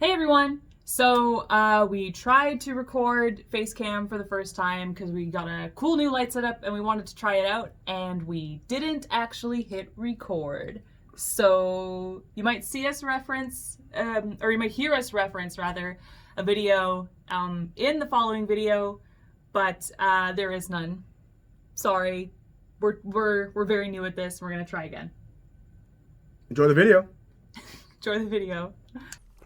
Hey everyone! So we tried to record Facecam for the first time because we got a cool new light setup and we wanted to try it out, and we didn't actually hit record. So you might see us reference, or you might hear us reference rather, a video in the following video, but there is none. Sorry, we're very new at this. We're gonna try again. Enjoy the video. Enjoy the video.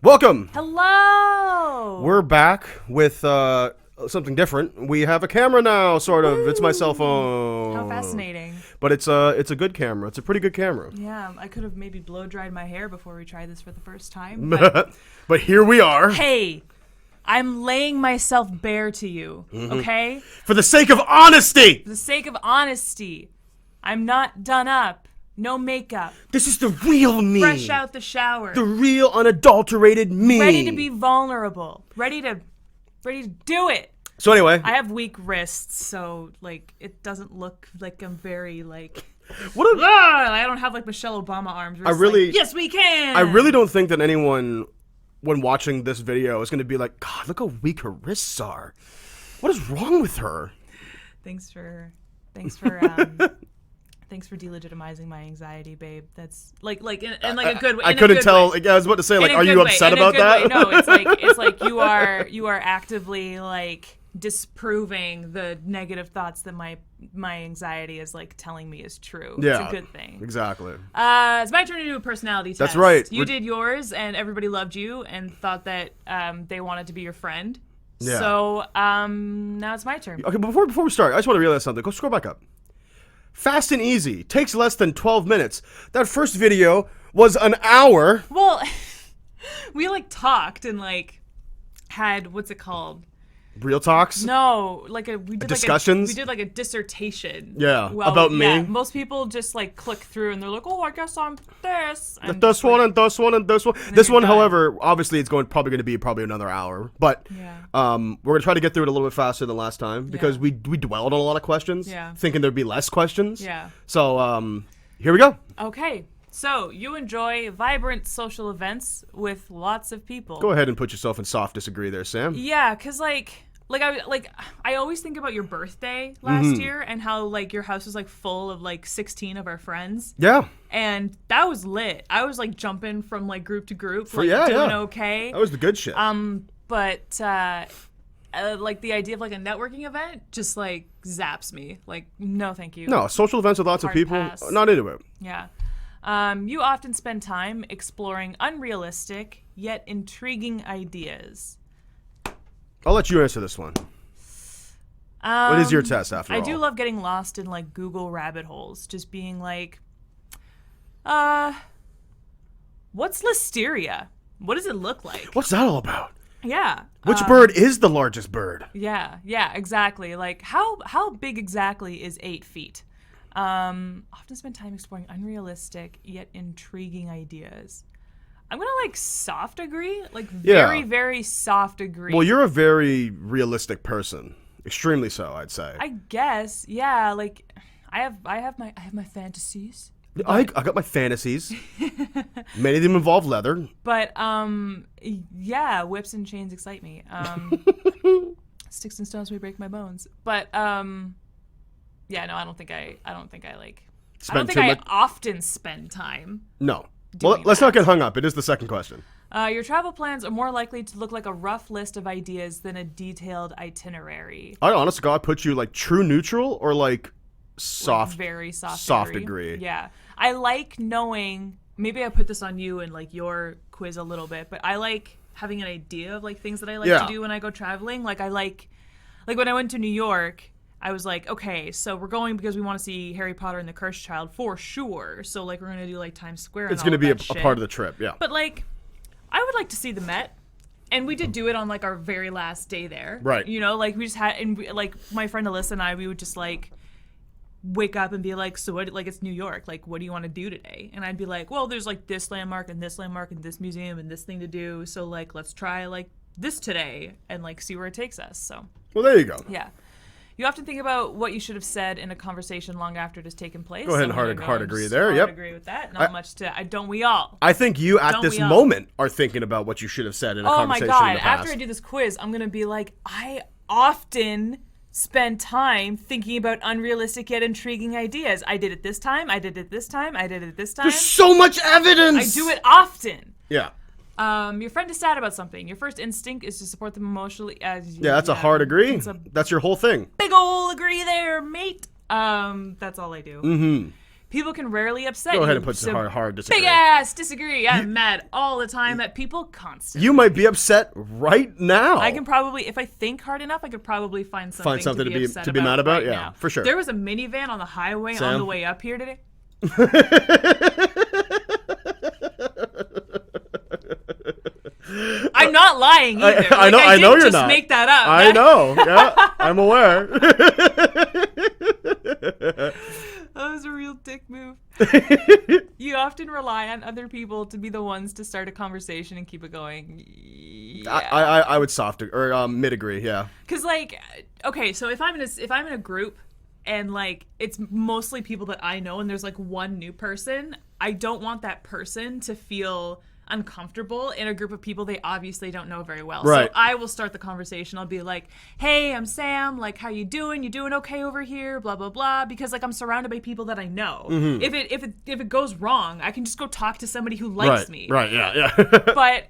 Welcome. Hello. We're back with something different. We have a camera now, sort of. Woo! It's my cell phone. How fascinating. But it's a good camera. It's a pretty good camera. Yeah, I could have maybe blow dried my hair before we tried this for the first time. But here we are. Hey, I'm laying myself bare to you, okay? For the sake of honesty. For the sake of honesty, I'm not done up. No makeup. This is the real me. Fresh out the shower. The real unadulterated me. Ready to be vulnerable. Ready to do it. So anyway. I have weak wrists, so like it doesn't look like I'm very like I don't have like Michelle Obama arms. I really like, yes we can. I really don't think that anyone when watching this video is going to be like, God, look how weak her wrists are. What is wrong with her? Thanks for Thanks for delegitimizing my anxiety, babe. That's like in like a good way. I couldn't tell. I was about to say, like, are you upset about that? No, it's like you are actively like disproving the negative thoughts that my anxiety is like telling me is true. Yeah, it's a good thing. Exactly. It's my turn to do a personality test. That's right. You did yours, and everybody loved you and thought that they wanted to be your friend. Yeah. So now it's my turn. Okay, before we start, I just want to realize something. Go scroll back up. Fast and easy. Takes less than 12 minutes. That first video was an hour. Well, we like talked and like had, what's it called? Real talks? No, we did discussions? we did like a dissertation. Yeah, about me. Yeah, most people just like click through and they're like, oh, I guess I'm this. And this one and this one and this one. This one, done. however, obviously it's probably going to be another hour. But we're going to try to get through it a little bit faster than last time because we dwelled on a lot of questions, thinking there'd be less questions. Yeah. So here we go. Okay. So you enjoy vibrant social events with lots of people. Go ahead and put yourself in soft disagree there, Sam. Yeah, because I always think about your birthday last year and how like your house was like full of like 16 of our friends. Yeah. And that was lit. I was like jumping from like group to group, doing okay. That was the good shit. But like the idea of like a networking event just like zaps me. Like, no, thank you. No, social events with lots of people, not into it. Yeah. You often spend time exploring unrealistic yet intriguing ideas. I'll let you answer this one. What is your test after all? I do love getting lost in like Google rabbit holes. Just being like, what's listeria? What does it look like? What's that all about? Yeah. Which bird is the largest bird? Yeah, exactly. Like how big exactly is 8 feet? Often spend time exploring unrealistic yet intriguing ideas. I'm gonna like soft agree, like very, very soft agree. Well, you're a very realistic person, extremely so, I'd say. I guess, yeah. Like, I have my fantasies. I got my fantasies. Many of them involve leather. But yeah, whips and chains excite me. Sticks and stones may break my bones. But yeah, no, I don't think I often spend time. No. Well, let's not get hung up. It is the second question. Your travel plans are more likely to look like a rough list of ideas than a detailed itinerary. I honest to God put you like true neutral or like soft, like very soft agree. Yeah, I like knowing. Maybe I put this on you and like your quiz a little bit, but I like having an idea of like things that I like to do when I go traveling. Like I like when I went to New York. I was like, okay, so we're going because we want to see Harry Potter and the Cursed Child for sure. So like we're gonna do like Times Square. It's gonna be a part of the trip, yeah. But like, I would like to see the Met, and we did do it on like our very last day there. Right. You know, like we just had, and like my friend Alyssa and I, we would just like wake up and be like, so what? Like it's New York. Like what do you want to do today? And I'd be like, well, there's like this landmark and this landmark and this museum and this thing to do. So like let's try like this today and like see where it takes us. So. Well, there you go. Yeah. You often think about what you should have said in a conversation long after it has taken place. Go ahead and hard agree there. Yep. Agree with that. Not much to. Don't we all? I think you at this moment are thinking about what you should have said in a conversation. Oh my God! In the past. After I do this quiz, I'm gonna be like, I often spend time thinking about unrealistic yet intriguing ideas. I did it this time. I did it this time. I did it this time. There's so much evidence. I do it often. Yeah. Your friend is sad about something. Your first instinct is to support them emotionally. That's a hard agree. That's your whole thing. Big ol' agree there, mate. That's all I do. Mm-hmm. People can rarely upset you. Go ahead and put some hard disagree. Big ass disagree. I'm mad all the time at people constantly. You might be upset right now. I can probably, if I think hard enough, I could probably find something to be mad about. Right yeah, now. For sure. There was a minivan on the highway on the way up here today. I'm not lying either. I know. I know you're just not. Make that up. I know. Yeah, I'm aware. That was a real dick move. You often rely on other people to be the ones to start a conversation and keep it going. Yeah. I would soft or mid agree. Yeah. Because okay, so if I'm in a group and it's mostly people that I know and there's one new person, I don't want that person to feel uncomfortable in a group of people they obviously don't know very well. Right. So I will start the conversation. I'll be like, hey, I'm Sam. How you doing? You doing okay over here? Blah, blah, blah. Because I'm surrounded by people that I know. Mm-hmm. If it goes wrong, I can just go talk to somebody who likes me. Right, yeah. But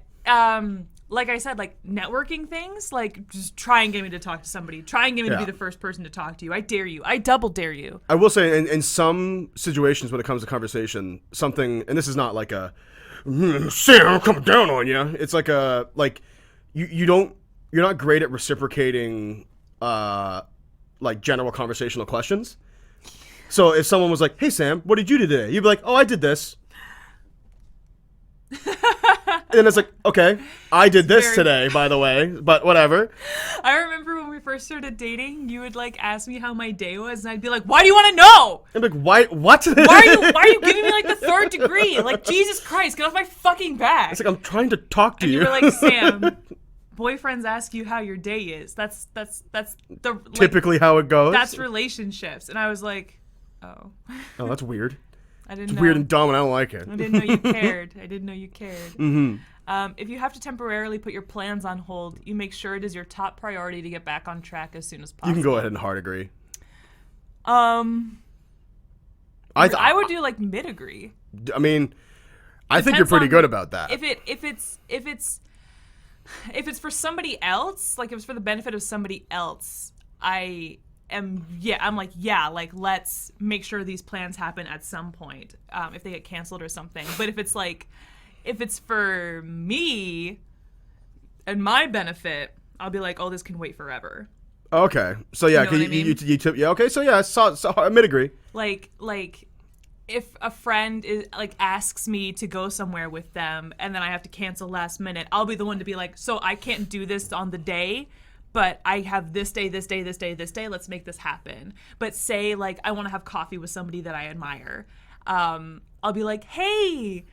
like I said, networking things, just try and get me to talk to somebody. Try and get me to be the first person to talk to you. I dare you. I double dare you. I will say in some situations when it comes to conversation, something, and this is not like a Sam, I'm coming down on you. It's you're not great at reciprocating general conversational questions. So if someone was like, "Hey Sam, what did you do today?" You'd be like, "Oh, I did this." And then it's like, "Okay, I did this today, by the way, but whatever." I remember when we first started dating, you would ask me how my day was, and I'd be like, "Why do you want to know?" I'm like, "Why? What? Why are you giving me the third degree? Jesus Christ, get off my fucking back!" It's I'm trying to talk to you. And you were like, "Sam, boyfriends ask you how your day is. That's the typically how it goes. That's relationships." And I was like, "Oh, that's weird." I didn't it's know. Weird and dumb, and I don't like it. I didn't know you cared. Mm-hmm. If you have to temporarily put your plans on hold, you make sure it is your top priority to get back on track as soon as possible. You can go ahead and hard agree. I would do mid agree. I mean, I think you're pretty good about that. If it's for somebody else, if it's for the benefit of somebody else, I'm let's make sure these plans happen at some point, if they get canceled or something. But if it's for me and my benefit, I'll be like, oh, this can wait forever. Okay, so yeah, you know what I mean? yeah. Okay, so yeah, I mid agree. If a friend is asks me to go somewhere with them and then I have to cancel last minute, I'll be the one to be like, so I can't do this on the day, but I have this day, let's make this happen. But say I want to have coffee with somebody that I admire, I'll be like, hey,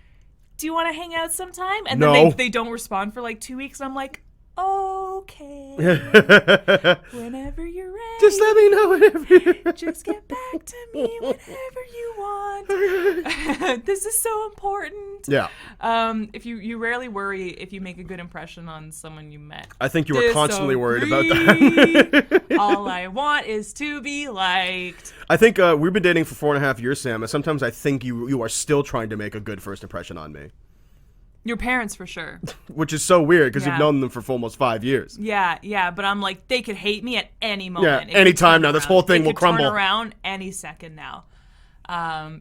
do you want to hang out sometime? And then they don't respond for 2 weeks, and I'm like, okay, whenever you're ready, just let me know whenever. Just get back to me whenever you want. This is so important. Yeah. If you rarely worry if you make a good impression on someone you met. I think you were constantly worried about that. All I want is to be liked. I think we've been dating for 4.5 years, Sam, and sometimes I think you are still trying to make a good first impression on me. Your parents, for sure. Which is so weird, because you've known them for almost 5 years. Yeah, but I'm like, they could hate me at any moment. Yeah, any time now. This whole thing will crumble. Turn around any second now.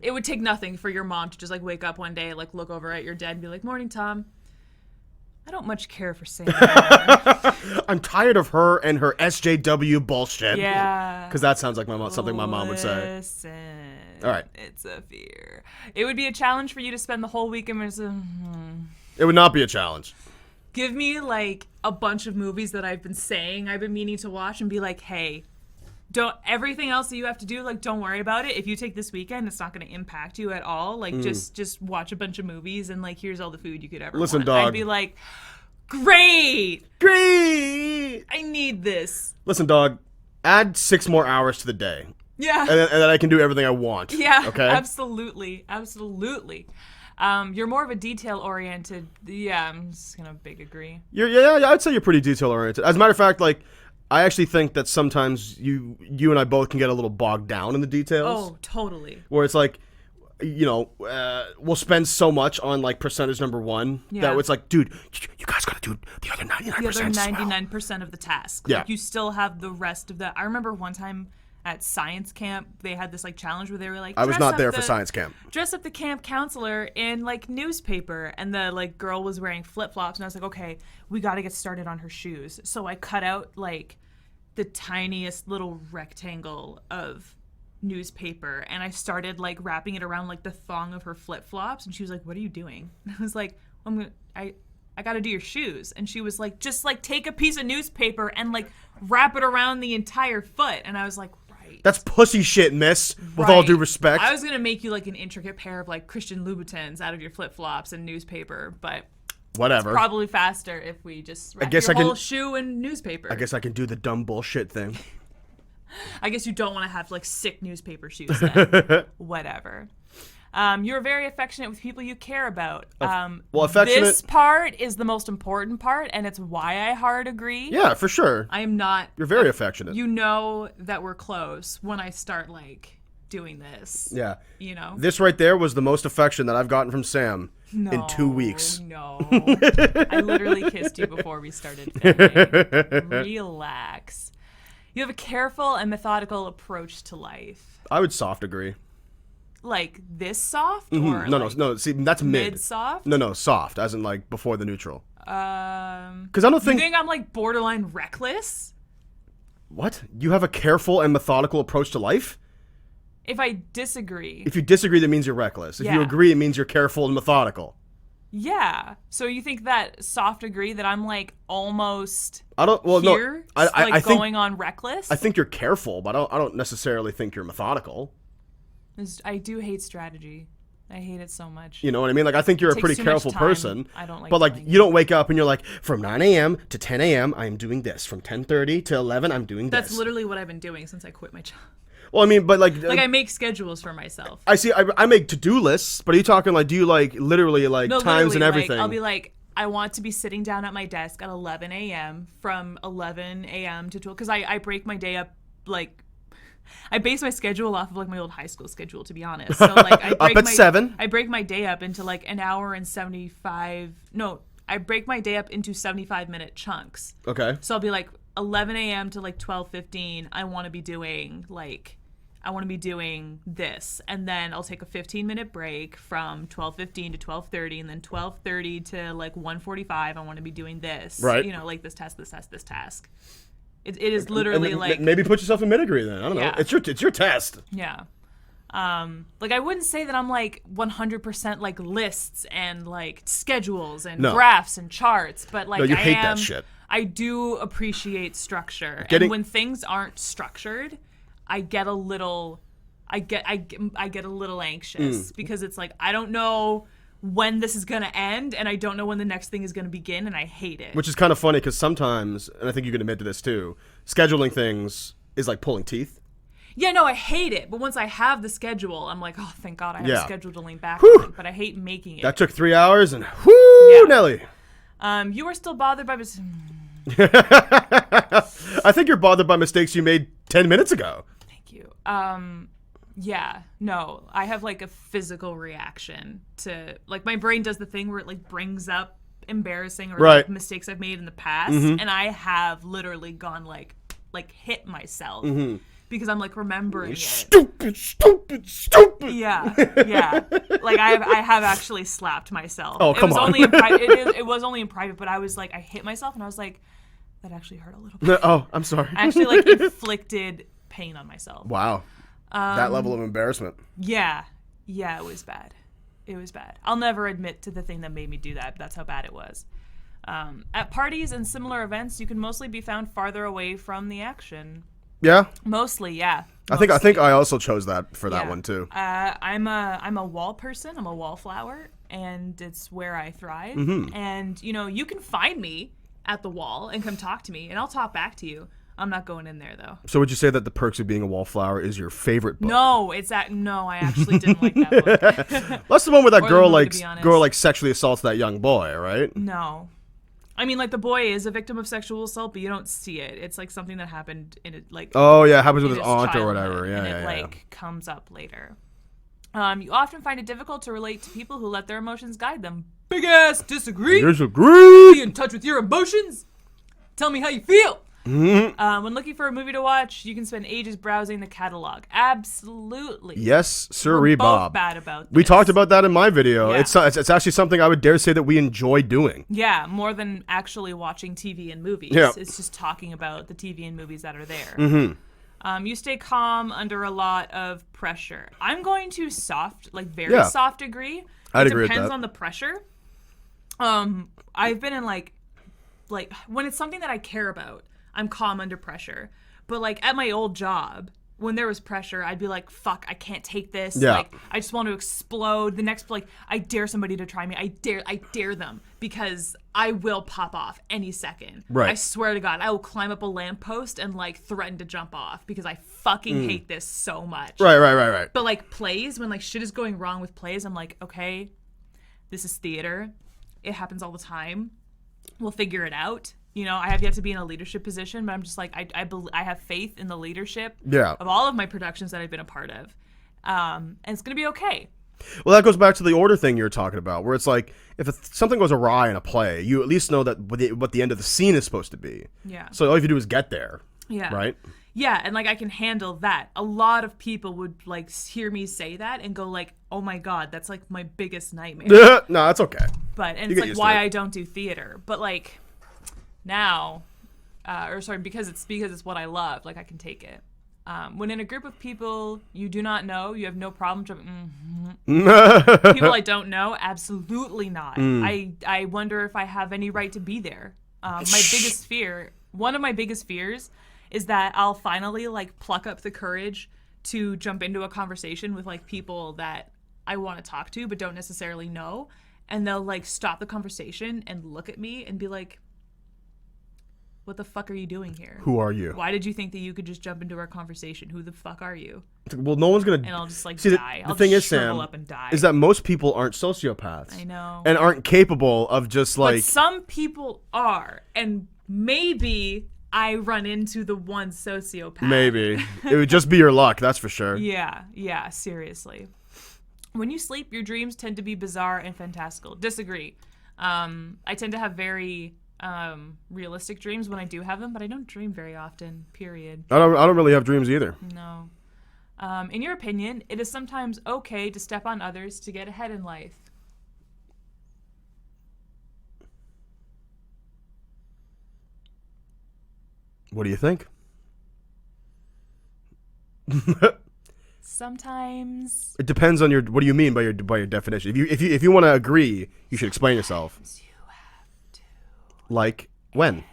It would take nothing for your mom to just wake up one day, look over at your dad and be like, morning, Tom. I don't much care for Sam anymore. I'm tired of her and her SJW bullshit. Yeah. Because that sounds like something my mom would say. All right. It's a fear. It would be a challenge for you to spend the whole weekend with It would not be a challenge. Give me a bunch of movies that I've been saying I've been meaning to watch and be like, hey, don't everything else that you have to do, don't worry about it. If you take this weekend, it's not going to impact you at all. Just watch a bunch of movies and here's all the food you could ever Listen, want. dog. I'd be like, great. I need this. Listen, dog. add 6 more hours to the day. Yeah. And then I can do everything I want. Yeah. Okay. Absolutely. You're more of a detail-oriented. Yeah, I'm just gonna big agree. Yeah, I'd say you're pretty detail-oriented. As a matter of fact, like, I actually think that sometimes you and I both can get a little bogged down in the details. Oh, totally. Where it's like, we'll spend so much on like percentage number 1 that it's like, dude, you guys gotta do the other 99%. The other 99% of the task. Yeah. Like, you still have the rest of the. I remember one time at science camp, they had this like challenge where they were like, I was not there for science camp. Dress up the camp counselor in like newspaper, and the like girl was wearing flip-flops, and I was like, okay, we got to get started on her shoes. So I cut out like the tiniest little rectangle of newspaper, and I started like wrapping it around like the thong of her flip-flops, and she was like, what are you doing? And I was like, I got to do your shoes. And she was like, just like take a piece of newspaper and like wrap it around the entire foot. And I was like, that's pussy shit, miss, with all due respect. I was going to make you like an intricate pair of like Christian Louboutins out of your flip-flops and newspaper, but whatever. It's probably faster if we just wrap your whole shoe in newspaper. I guess I can do the dumb bullshit thing. I guess you don't want to have like sick newspaper shoes then. Whatever. You're very affectionate with people you care about. Affectionate. This part is the most important part, and it's why I hard agree. Yeah, for sure. I am not. You're very affectionate. You know that we're close when I start like doing this. Yeah. This right there was the most affection that I've gotten from Sam in 2 weeks. No. I literally kissed you before we started filming. Relax. You have a careful and methodical approach to life. I would soft agree. Like this soft? Mm-hmm. Or No. See, that's mid. Mid-soft? No, soft, as in like before the neutral. Because I don't think... You think I'm like borderline reckless? What? You have a careful and methodical approach to life? If I disagree. If you disagree, that means you're reckless. If you agree, it means you're careful and methodical. Yeah. So you think that soft agree that I'm like almost here, I think, going on reckless? I think you're careful, but I don't necessarily think you're methodical. I do hate strategy. I hate it so much. You know what I mean? Like, I think you're a pretty careful person. I don't like But, like, you don't wake up and you're like, from 9 a.m. to 10 a.m., I am doing this. From 10:30 to 11, I'm doing this. That's literally what I've been doing since I quit my job. Well, I mean, but, like... Like, I make schedules for myself. I see. I make to-do lists, but are you talking, like, do you, like, literally, like, no, times and like, everything? I'll be like, I want to be sitting down at my desk at 11 a.m. from 11 a.m. to 12... Because I break my day up, like... I base my schedule off of like my old high school schedule, to be honest. So like I break up at 7. I break my day up into like an hour and 75. No, I break my day up into 75-minute chunks. Okay. So I'll be like 11 a.m. to like 12:15. I want to be doing this, and then I'll take a 15-minute break from 12:15 to 12:30, and then 12:30 to like 1:45. I want to be doing this. Right. You know, like this task. It is literally like... Maybe put yourself in mid-degree then. I don't know. Yeah. It's your test. Yeah. Like, I wouldn't say that I'm, like, 100% like lists and, like, schedules and graphs and charts, but, like, no, you hate that shit. I do appreciate structure. And when things aren't structured, I get a little... I get a little anxious because it's like, I don't know when this is going to end, and I don't know when the next thing is going to begin, and I hate it. Which is kind of funny because sometimes, and I think you can admit to this too, scheduling things is like pulling teeth. Yeah, no, I hate it. But once I have the schedule, I'm like, oh, thank God I have a schedule to lean back Whew. on. But I hate making it. That took 3 hours, and whoo, Nelly. You were still bothered by... I think you're bothered by mistakes you made 10 minutes ago. Thank you. Yeah, no, I have like a physical reaction to, like, my brain does the thing where it like brings up embarrassing or like mistakes I've made in the past, and I have literally gone like hit myself because I'm like remembering it. Stupid. Yeah. Like I have actually slapped myself. Oh, come on. It was only in private, but I was like, I hit myself and I was like, that actually hurt a little bit. Oh, I'm sorry. I actually like inflicted pain on myself. Wow. That level of embarrassment. Yeah, it was bad. I'll never admit to the thing that made me do that, but that's how bad it was. At parties and similar events, you can mostly be found farther away from the action. Yeah? Mostly, yeah. I think I also chose that for that one too. I'm a wall person. I'm a wallflower, and it's where I thrive. And, you know, you can find me at the wall and come talk to me, and I'll talk back to you. I'm not going in there though. So would you say that The Perks of Being a Wallflower is your favorite book? No, I actually didn't like that book. That's the one where that Or the girl movie, to be honest. like sexually assaults that young boy, right? No. I mean, like, the boy is a victim of sexual assault, but you don't see it. It's like something that happened in it, like. Oh yeah, it happens with in his aunt or childhood, whatever. Yeah, and yeah, it yeah. like comes up later. You often find it difficult to relate to people who let their emotions guide them. Big ass disagree. Be Disagree. in touch with your emotions. Tell me how you feel. Mm-hmm. When looking for a movie to watch, you can spend ages browsing the catalog. Absolutely. Yes, sir, We're Bob. both bad about this. We talked about that in my video. Yeah. It's actually something I would dare say that we enjoy doing. Yeah, more than actually watching TV and movies. Yeah. It's just talking about the TV and movies that are there. Mm-hmm. You stay calm under a lot of pressure. I'm going to very soft agree. I'd agree with Depends that. on the pressure. I've been in like when it's something that I care about, I'm calm under pressure. But like at my old job, when there was pressure, I'd be like, fuck, I can't take this. Yeah. Like, I just want to explode. The next, like, I dare somebody to try me. I dare them because I will pop off any second. Right. I swear to God, I will climb up a lamppost and, like, threaten to jump off because I fucking hate this so much. Right. But, like, plays, when, like, shit is going wrong with plays, I'm like, okay, this is theater. It happens all the time. We'll figure it out. You know, I have yet to be in a leadership position, but I'm just like, I have faith in the leadership of all of my productions that I've been a part of. And it's going to be okay. Well, that goes back to the order thing you were talking about, where it's like, if something goes awry in a play, you at least know that what the end of the scene is supposed to be. Yeah. So all you have to do is get there. Yeah. Right? Yeah, and, like, I can handle that. A lot of people would, like, hear me say that and go, like, oh, my God, that's, like, my biggest nightmare. No, that's okay. And it's, like, why I don't do theater. But, like, now, because it's what I love, like, I can take it. When in a group of people you do not know, you have no problem people I don't know, absolutely not. I wonder if I have any right to be there. One of my biggest fears is that I'll finally, like, pluck up the courage to jump into a conversation with, like, people that I want to talk to but don't necessarily know, and they'll, like, stop the conversation and look at me and be like, what the fuck are you doing here? Who are you? Why did you think that you could just jump into our conversation? Who the fuck are you? Well, no one's gonna. And I'll just, like, see, die. The I'll thing just is, shrivel Sam, up and die. is that most people aren't sociopaths. I know. And aren't capable of just, like. But some people are, and maybe I run into the one sociopath. Maybe. It would just be your luck, that's for sure. Yeah, seriously. When you sleep, your dreams tend to be bizarre and fantastical. Disagree. I tend to have very realistic dreams when I do have them, but I don't dream very often, period. I don't really have dreams either. No. In your opinion, it is sometimes okay to step on others to get ahead in life. What do you think? Sometimes. It depends on what do you mean by your definition? If you want to agree, you should explain yourself. You have to. Like when?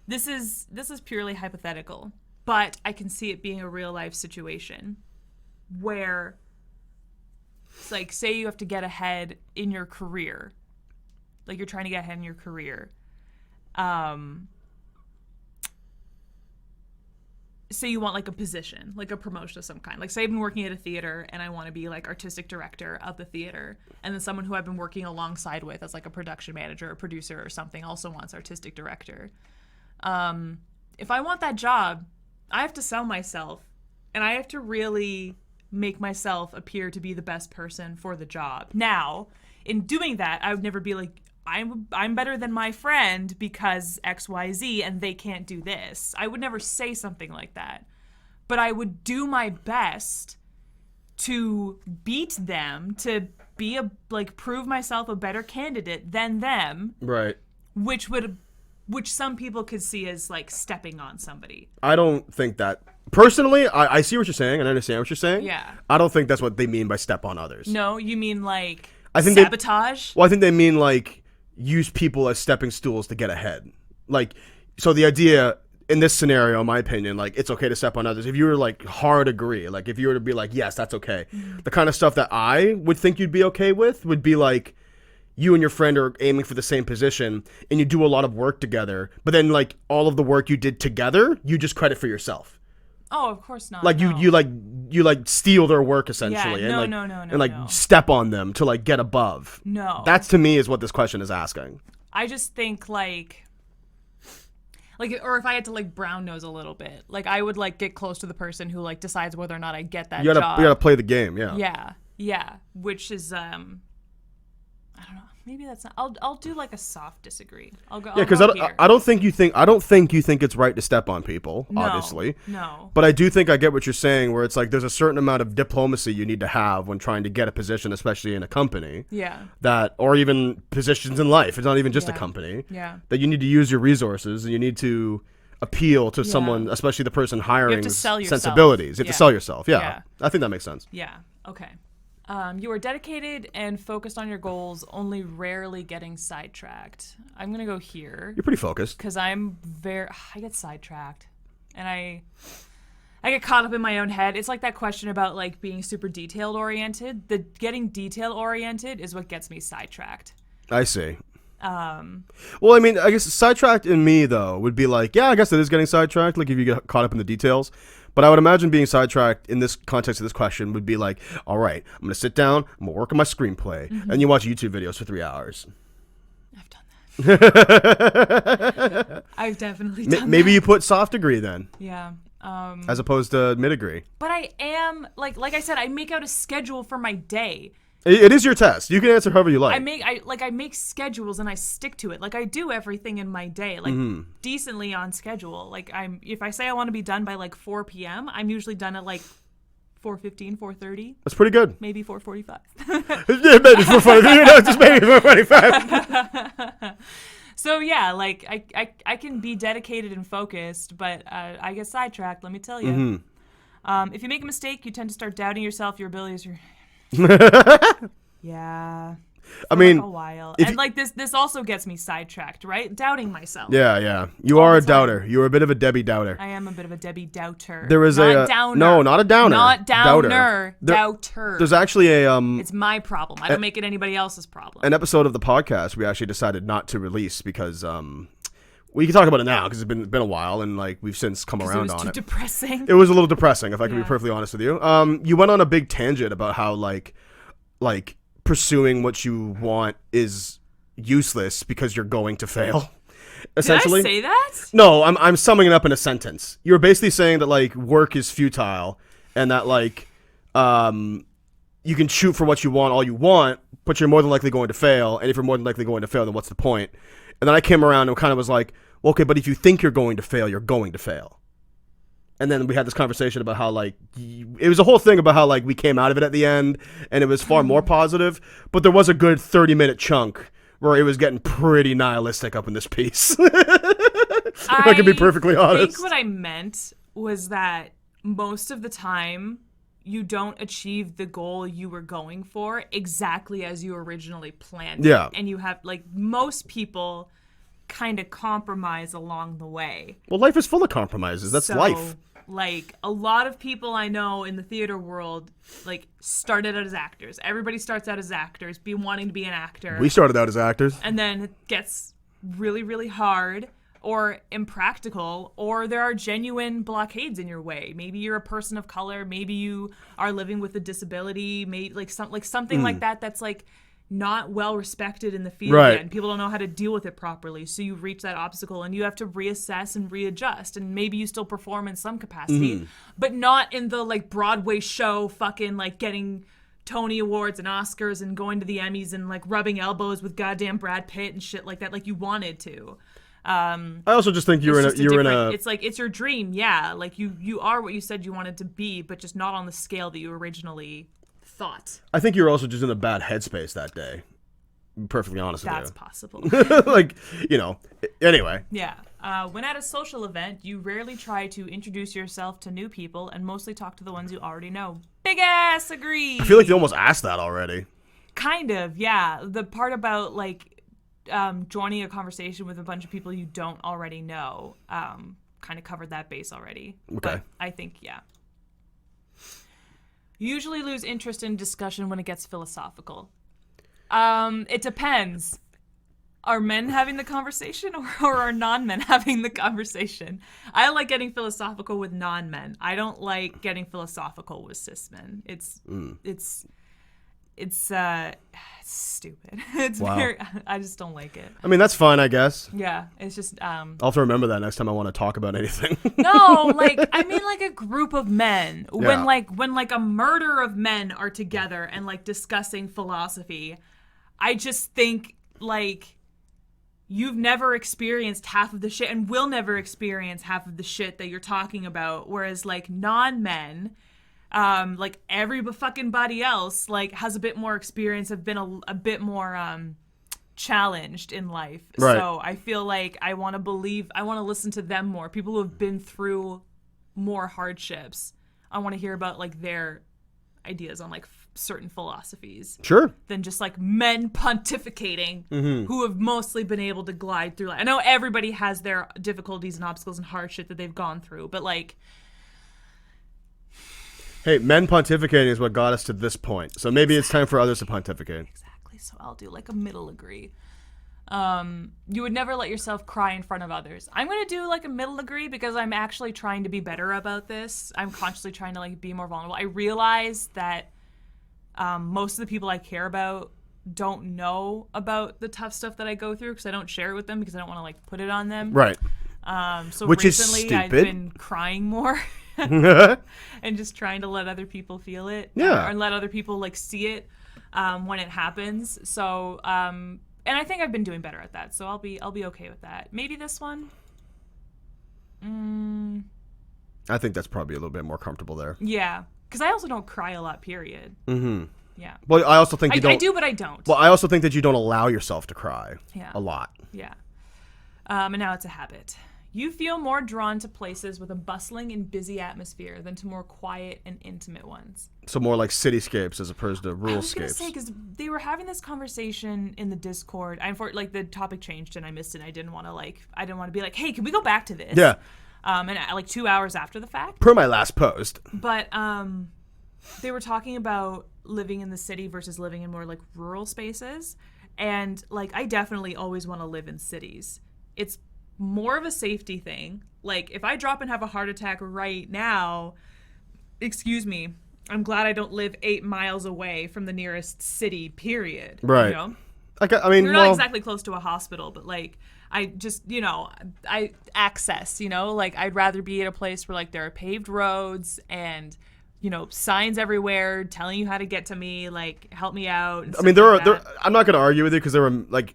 This is purely hypothetical, but I can see it being a real life situation where it's like, say you have to get ahead in your career. Like, you're trying to get ahead in your career. Say you want, like, a position, like a promotion of some kind. Like, say I've been working at a theater and I want to be, like, artistic director of the theater. And then someone who I've been working alongside with as, like, a production manager or producer or something also wants artistic director. If I want that job, I have to sell myself. And I have to really make myself appear to be the best person for the job. Now, in doing that, I would never be like, I'm better than my friend because XYZ and they can't do this. I would never say something like that. But I would do my best to beat them, to be prove myself a better candidate than them. Right. Which some people could see as, like, stepping on somebody. I don't think that. Personally, I see what you're saying and I understand what you're saying. Yeah. I don't think that's what they mean by step on others. No, you mean, like, I think sabotage? I think they mean, like, use people as stepping stools to get ahead. Like, so the idea in this scenario, in my opinion, like, it's okay to step on others. If you were, like, hard agree, like, if you were to be like, yes, that's okay. The kind of stuff that I would think you'd be okay with would be like, you and your friend are aiming for the same position and you do a lot of work together, but then like all of the work you did together, you just credit for yourself. Oh, of course not. Like no. you like steal their work essentially, Yeah, and no, and like step on them to like get above. No. That's to me is what this question is asking. I just think like, or if I had to like brown nose a little bit, like I would like get close to the person who like decides whether or not I get that job. You gotta play the game, yeah. Yeah. Which is I don't know. Maybe that's not. I'll do like a soft disagree. I'll go. Yeah, because I don't think you think it's right to step on people. No, obviously, no. But I do think I get what you're saying, where it's like there's a certain amount of diplomacy you need to have when trying to get a position, especially in a company. Yeah. Or even positions in life. It's not even just a company. Yeah. That you need to use your resources and you need to appeal to someone, especially the person hiring. Sensibilities. You have to sell yourself. Yeah. I think that makes sense. Yeah. Okay. You are dedicated and focused on your goals, only rarely getting sidetracked. I'm going to go here. You're pretty focused. Because I get sidetracked. And I get caught up in my own head. It's like that question about like being super detailed oriented. The getting detail oriented is what gets me sidetracked. I see. Well, I mean, I guess sidetracked in me, though, would be like, yeah, I guess it is getting sidetracked, like if you get caught up in the details. But I would imagine being sidetracked in this context of this question would be like, all right, I'm going to sit down, I'm going to work on my screenplay, and you watch YouTube videos for 3 hours. I've done that. I've definitely done that. Maybe you put soft degree then. Yeah. As opposed to mid degree. But I am, like I said, I make out a schedule for my day. It is your test. You can answer however you like. I make schedules and I stick to it. Like I do everything in my day, like decently on schedule. Like if I say I want to be done by like 4 p.m., I'm usually done at like 4:15, 4:30. That's pretty good. Maybe 4:45. Yeah, maybe 4:45. Just maybe 4:45. So yeah, like I can be dedicated and focused, but I get sidetracked. Let me tell you. If you make a mistake, you tend to start doubting yourself, your abilities. Yeah. I mean, like a while. And like this also gets me sidetracked, right? Doubting myself. Yeah. You are a doubter. You're a bit of a Debbie doubter. I am a bit of a Debbie doubter. There was not downer. No, not a downer. Not downer. Doubter. There's actually It's my problem. I don't make it anybody else's problem. An episode of the podcast we actually decided not to release because we can talk about it now because it's been a while and like we've since come around on it. It was too depressing. It was a little depressing, if I can be perfectly honest with you. You went on a big tangent about how like pursuing what you want is useless because you're going to fail. Essentially. Did I say that? No, I'm summing it up in a sentence. You're basically saying that like work is futile and that like you can shoot for what you want all you want, but you're more than likely going to fail. And if you're more than likely going to fail, then what's the point? And then I came around and kind of was like, well, okay, but if you think you're going to fail, you're going to fail. And then we had this conversation about how, like, it was a whole thing about how, like, we came out of it at the end, and it was far more positive. But there was a good 30-minute chunk where it was getting pretty nihilistic up in this piece. If I can be perfectly honest. I think what I meant was that most of the time, you don't achieve the goal you were going for exactly as you originally planned. Yeah. And you have, like, most people kind of compromise along the way. Well, life is full of compromises. That's life. Like, a lot of people I know in the theater world, like, started out as actors. Everybody starts out as actors, wanting to be an actor. We started out as actors. And then it gets really, really hard or impractical, or there are genuine blockades in your way. Maybe you're a person of color. Maybe you are living with a disability. Maybe, like something like that that's, like, not well respected in the field yet, and people don't know how to deal with it properly. So you reach that obstacle and you have to reassess and readjust, and maybe you still perform in some capacity, but not in the like Broadway show fucking like getting Tony Awards and Oscars and going to the Emmys and like rubbing elbows with goddamn Brad Pitt and shit like that like you wanted to. I also just think you're in a it's like it's your dream, yeah, like you are what you said you wanted to be, but just not on the scale that you originally thought. I think you're also just in a bad headspace that day. I'm perfectly honest with you. That's possible. Like, you know, anyway. Yeah. When at a social event, you rarely try to introduce yourself to new people and mostly talk to the ones you already know. Big ass agree. I feel like you almost asked that already. Kind of, yeah. The part about like joining a conversation with a bunch of people you don't already know kind of covered that base already. Okay. But I think, yeah. You usually lose interest in discussion when it gets philosophical. It depends. Are men having the conversation or are non-men having the conversation? I like getting philosophical with non-men. I don't like getting philosophical with cis men. It's stupid. It's Wow. very. I just don't like it. I mean, that's fine, I guess. Yeah, it's just. I'll have to remember that next time I want to talk about anything. No, like I mean, like a group of men. Yeah. When a murder of men are together and like discussing philosophy, I just think like. You've never experienced half of the shit and will never experience half of the shit that you're talking about. Whereas like non-men, like every fucking body else, like has a bit more experience, have been a bit more challenged in life. Right. So I feel like I want to listen to them more. People who have been through more hardships. I want to hear about like their ideas on like certain philosophies. Sure. Than just like men pontificating who have mostly been able to glide through life. I know everybody has their difficulties and obstacles and hardship that they've gone through, but like Hey, men pontificating is what got us to this point. So maybe it's time for others to pontificate. exactly. So I'll do like a middle agree. You would never let yourself cry in front of others. I'm going to do like a middle agree because I'm actually trying to be better about this. I'm consciously trying to like be more vulnerable. I realize that most of the people I care about don't know about the tough stuff that I go through because I don't share it with them because I don't want to like put it on them. Right. So Which is recently I've stupid. been crying more and just trying to let other people feel it. Yeah. Or let other people like see it when it happens. So and I think I've been doing better at that. So I'll be okay with that. Maybe this one. I think that's probably a little bit more comfortable there. Yeah. Because I also don't cry a lot, period. Mm-hmm. Yeah. Well, I also think you don't. I do, but I don't. Well, I also think that you don't allow yourself to cry. Yeah. A lot. Yeah. And now it's a habit. You feel more drawn to places with a bustling and busy atmosphere than to more quiet and intimate ones. So more like cityscapes as opposed to I was going to ruralscapes. say, because they were having this conversation in the Discord. Like, the topic changed and I missed it. I didn't want to be like, hey, can we go back to this? Yeah. And like 2 hours after the fact. Per my last post. But they were talking about living in the city versus living in more like rural spaces. And like, I definitely always want to live in cities. It's more of a safety thing. Like, if I drop and have a heart attack right now, excuse me, I'm glad I don't live 8 miles away from the nearest city, period. Right. You know? I mean, We're not exactly close to a hospital, but like, I just, I access, like I'd rather be at a place where like there are paved roads and, signs everywhere telling you how to get to me, like help me out. And I mean, stuff like that. I'm not going to argue with you because there were like,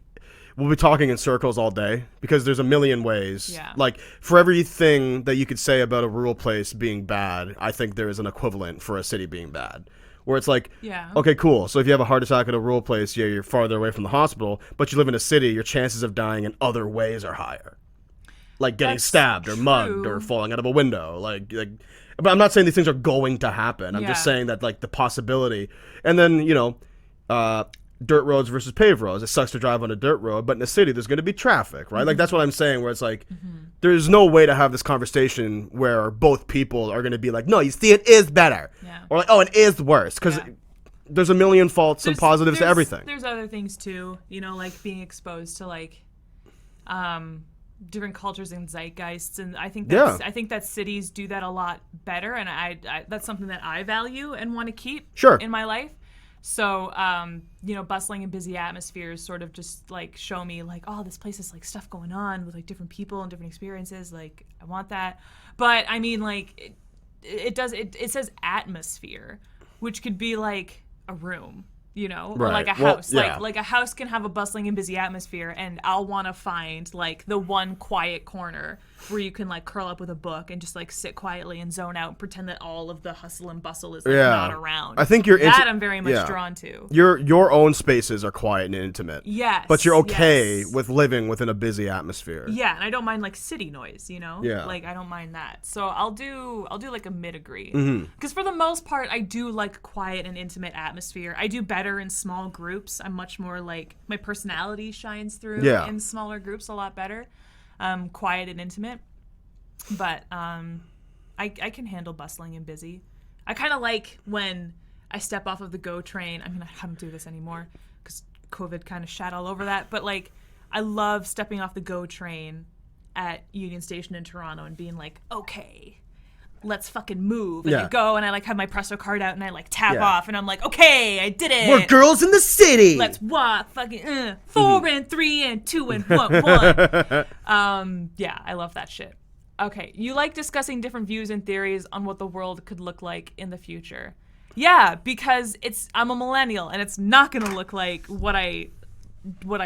we'll be talking in circles all day because there's a million ways. Yeah. Like for everything that you could say about a rural place being bad, I think there is an equivalent for a city being bad. Where it's like, Yeah. okay, cool. So if you have a heart attack at a rural place, yeah, you're farther away from the hospital, but you live in a city, your chances of dying in other ways are higher. Like getting That's stabbed or mugged true. or falling out of a window. But I'm not saying these things are going to happen. I'm just Yeah. saying that like the possibility. And then, dirt roads versus paved roads. It sucks to drive on a dirt road, but in a city, there's going to be traffic, right? Like, that's what I'm saying, where it's like, there's no way to have this conversation where both people are going to be like, no, you see, it is better. Yeah. Or like, oh, it is worse. Because Yeah. there's a million faults and positives to everything. There's other things too, like being exposed to like different cultures and zeitgeists, and I think that cities do that a lot better, and I that's something that I value and want to keep Sure. in my life. So, bustling and busy atmospheres sort of just like show me like, oh, this place is like stuff going on with like different people and different experiences. Like, I want that. But I mean, like, it says atmosphere, which could be like a room, or Right. like a Well, house. yeah. Like a house can have a bustling and busy atmosphere, and I'll want to find like the one quiet corner where you can like curl up with a book and just like sit quietly and zone out and pretend that all of the hustle and bustle is like not around. I think you're that I'm very much drawn to. Your own spaces are quiet and intimate. Yes. But you're okay yes. with living within a busy atmosphere. Yeah, and I don't mind like city noise, Yeah. Like I don't mind that. So I'll do like a mid agree. Mm-hmm. Because for the most part, I do like quiet and intimate atmosphere. I do better in small groups. I'm much more like my personality shines through in smaller groups a lot better. Quiet and intimate. But I can handle bustling and busy. I kind of like when I step off of the GO train. I mean, I don't do this anymore because COVID kind of shat all over that. But like, I love stepping off the GO train at Union Station in Toronto and being like, okay, let's fucking move. And I go and I like have my Presto card out and I like tap off and I'm like, okay, I did it. We're girls in the city. Let's walk fucking 4 and 3 and 2 and 1. Yeah, I love that shit. Okay, you like discussing different views and theories on what the world could look like in the future. Yeah, because I'm a millennial and it's not gonna look like what I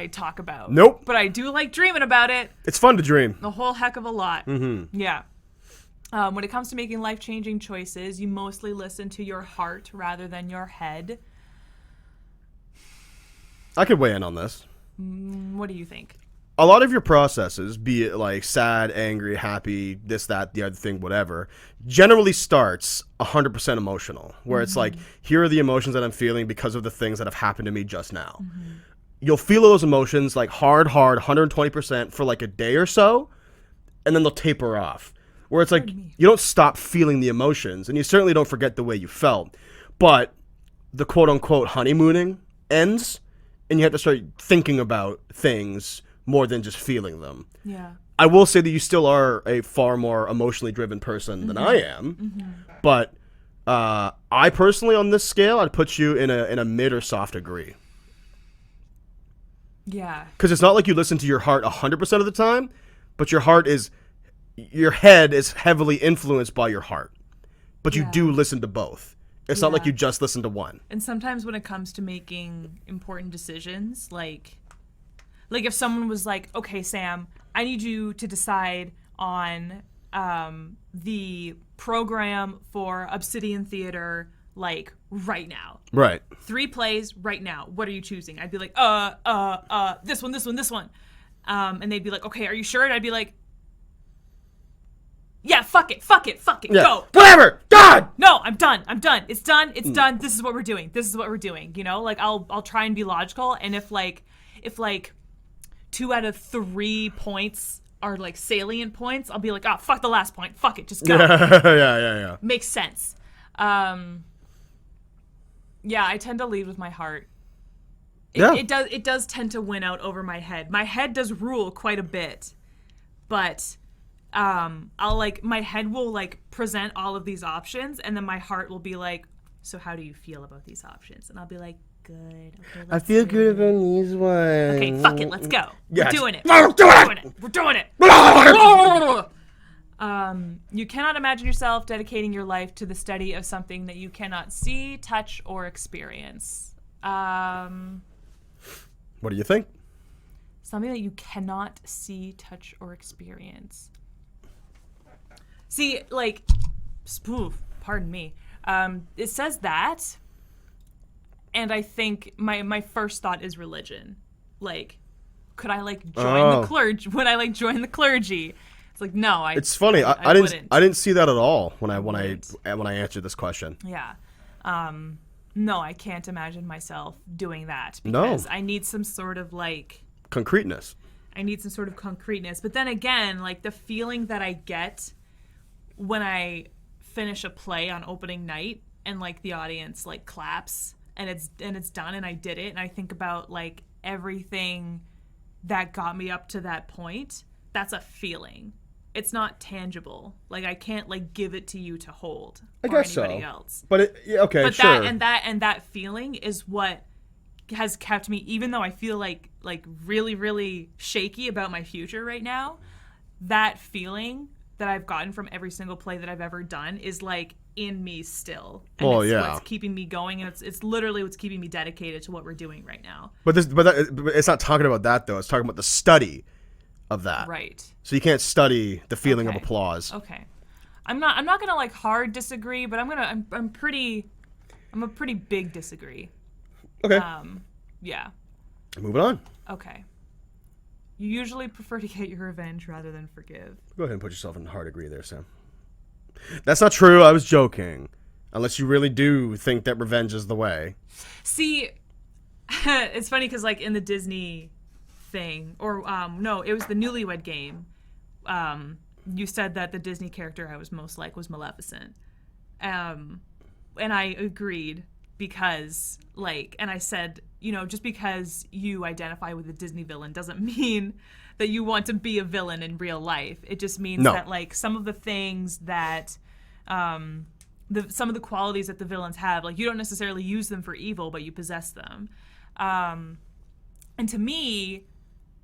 talk about. Nope. But I do like dreaming about it. It's fun to dream. A whole heck of a lot. Yeah. When it comes to making life-changing choices, you mostly listen to your heart rather than your head. I could weigh in on this. What do you think? A lot of your processes, be it like sad, angry, happy, this, that, the other thing, whatever, generally starts 100% emotional, where it's like, here are the emotions that I'm feeling because of the things that have happened to me just now. You'll feel those emotions like hard, 120% for like a day or so, and then they'll taper off. Where it's like, you don't stop feeling the emotions, and you certainly don't forget the way you felt, but the quote-unquote honeymooning ends, and you have to start thinking about things more than just feeling them. Yeah. I will say that you still are a far more emotionally driven person than I am, but I personally, on this scale, I'd put you in a mid or soft agree. Yeah. Because it's not like you listen to your heart 100% of the time, but your head is heavily influenced by your heart. But you do listen to both. It's not like you just listen to one. And sometimes when it comes to making important decisions, like if someone was like, okay, Sam, I need you to decide on the program for Obsidian Theater, like, right now. Right. 3 plays right now. What are you choosing? I'd be like, this one. And they'd be like, okay, are you sure? And I'd be like, yeah, fuck it, go. Whatever, God! No, I'm done. It's done. This is what we're doing. You know, like, I'll try and be logical. And if 2 out of 3 points are like salient points, I'll be like, oh, fuck the last point. Fuck it, just go. Yeah. Makes sense. Yeah, I tend to lead with my heart. It does tend to win out over my head. My head does rule quite a bit, but my head will like present all of these options, and then my heart will be like, so how do you feel about these options? And I'll be like, good. Okay, I feel good about these ones. Okay, fuck it, let's go. Yes. We're doing it. We're doing it. You cannot imagine yourself dedicating your life to the study of something that you cannot see, touch, or experience. What do you think? Something that you cannot see, touch, or experience. See, like, pardon me. It says that, and I think my first thought is religion. Like, could I like join the clergy? Would I like join the clergy? It's like, no. It's funny. I didn't see that at all when I answered this question. Yeah. No, I can't imagine myself doing that because I need some sort of like concreteness. But then again, like the feeling that I get when I finish a play on opening night and like the audience like claps and it's done and I did it and I think about like everything that got me up to that point, that's a feeling. It's not tangible. Like I can't like give it to you to hold I or guess anybody so. else. But sure. That feeling is what has kept me, even though I feel like really, really shaky about my future right now, that feeling that I've gotten from every single play that I've ever done is like in me still. And what's keeping me going, and it's literally what's keeping me dedicated to what we're doing right now. But it's not talking about that though. It's talking about the study of that. Right. So you can't study the feeling of applause. Okay. I'm not gonna like hard disagree, but I'm a pretty big disagree. Okay. Yeah. Moving on. Okay. You usually prefer to get your revenge rather than forgive. Go ahead and put yourself in hard agree there, Sam. That's not true. I was joking. Unless you really do think that revenge is the way. See, it's funny because like in the Disney thing, or no, it was the Newlywed Game. You said that the Disney character I was most like was Maleficent, and I agreed. because, like, and I said, you know, just because you identify with a Disney villain doesn't mean that you want to be a villain in real life. It just means that, like, some of the things that, some of the qualities that the villains have, like, you don't necessarily use them for evil, but you possess them. And to me,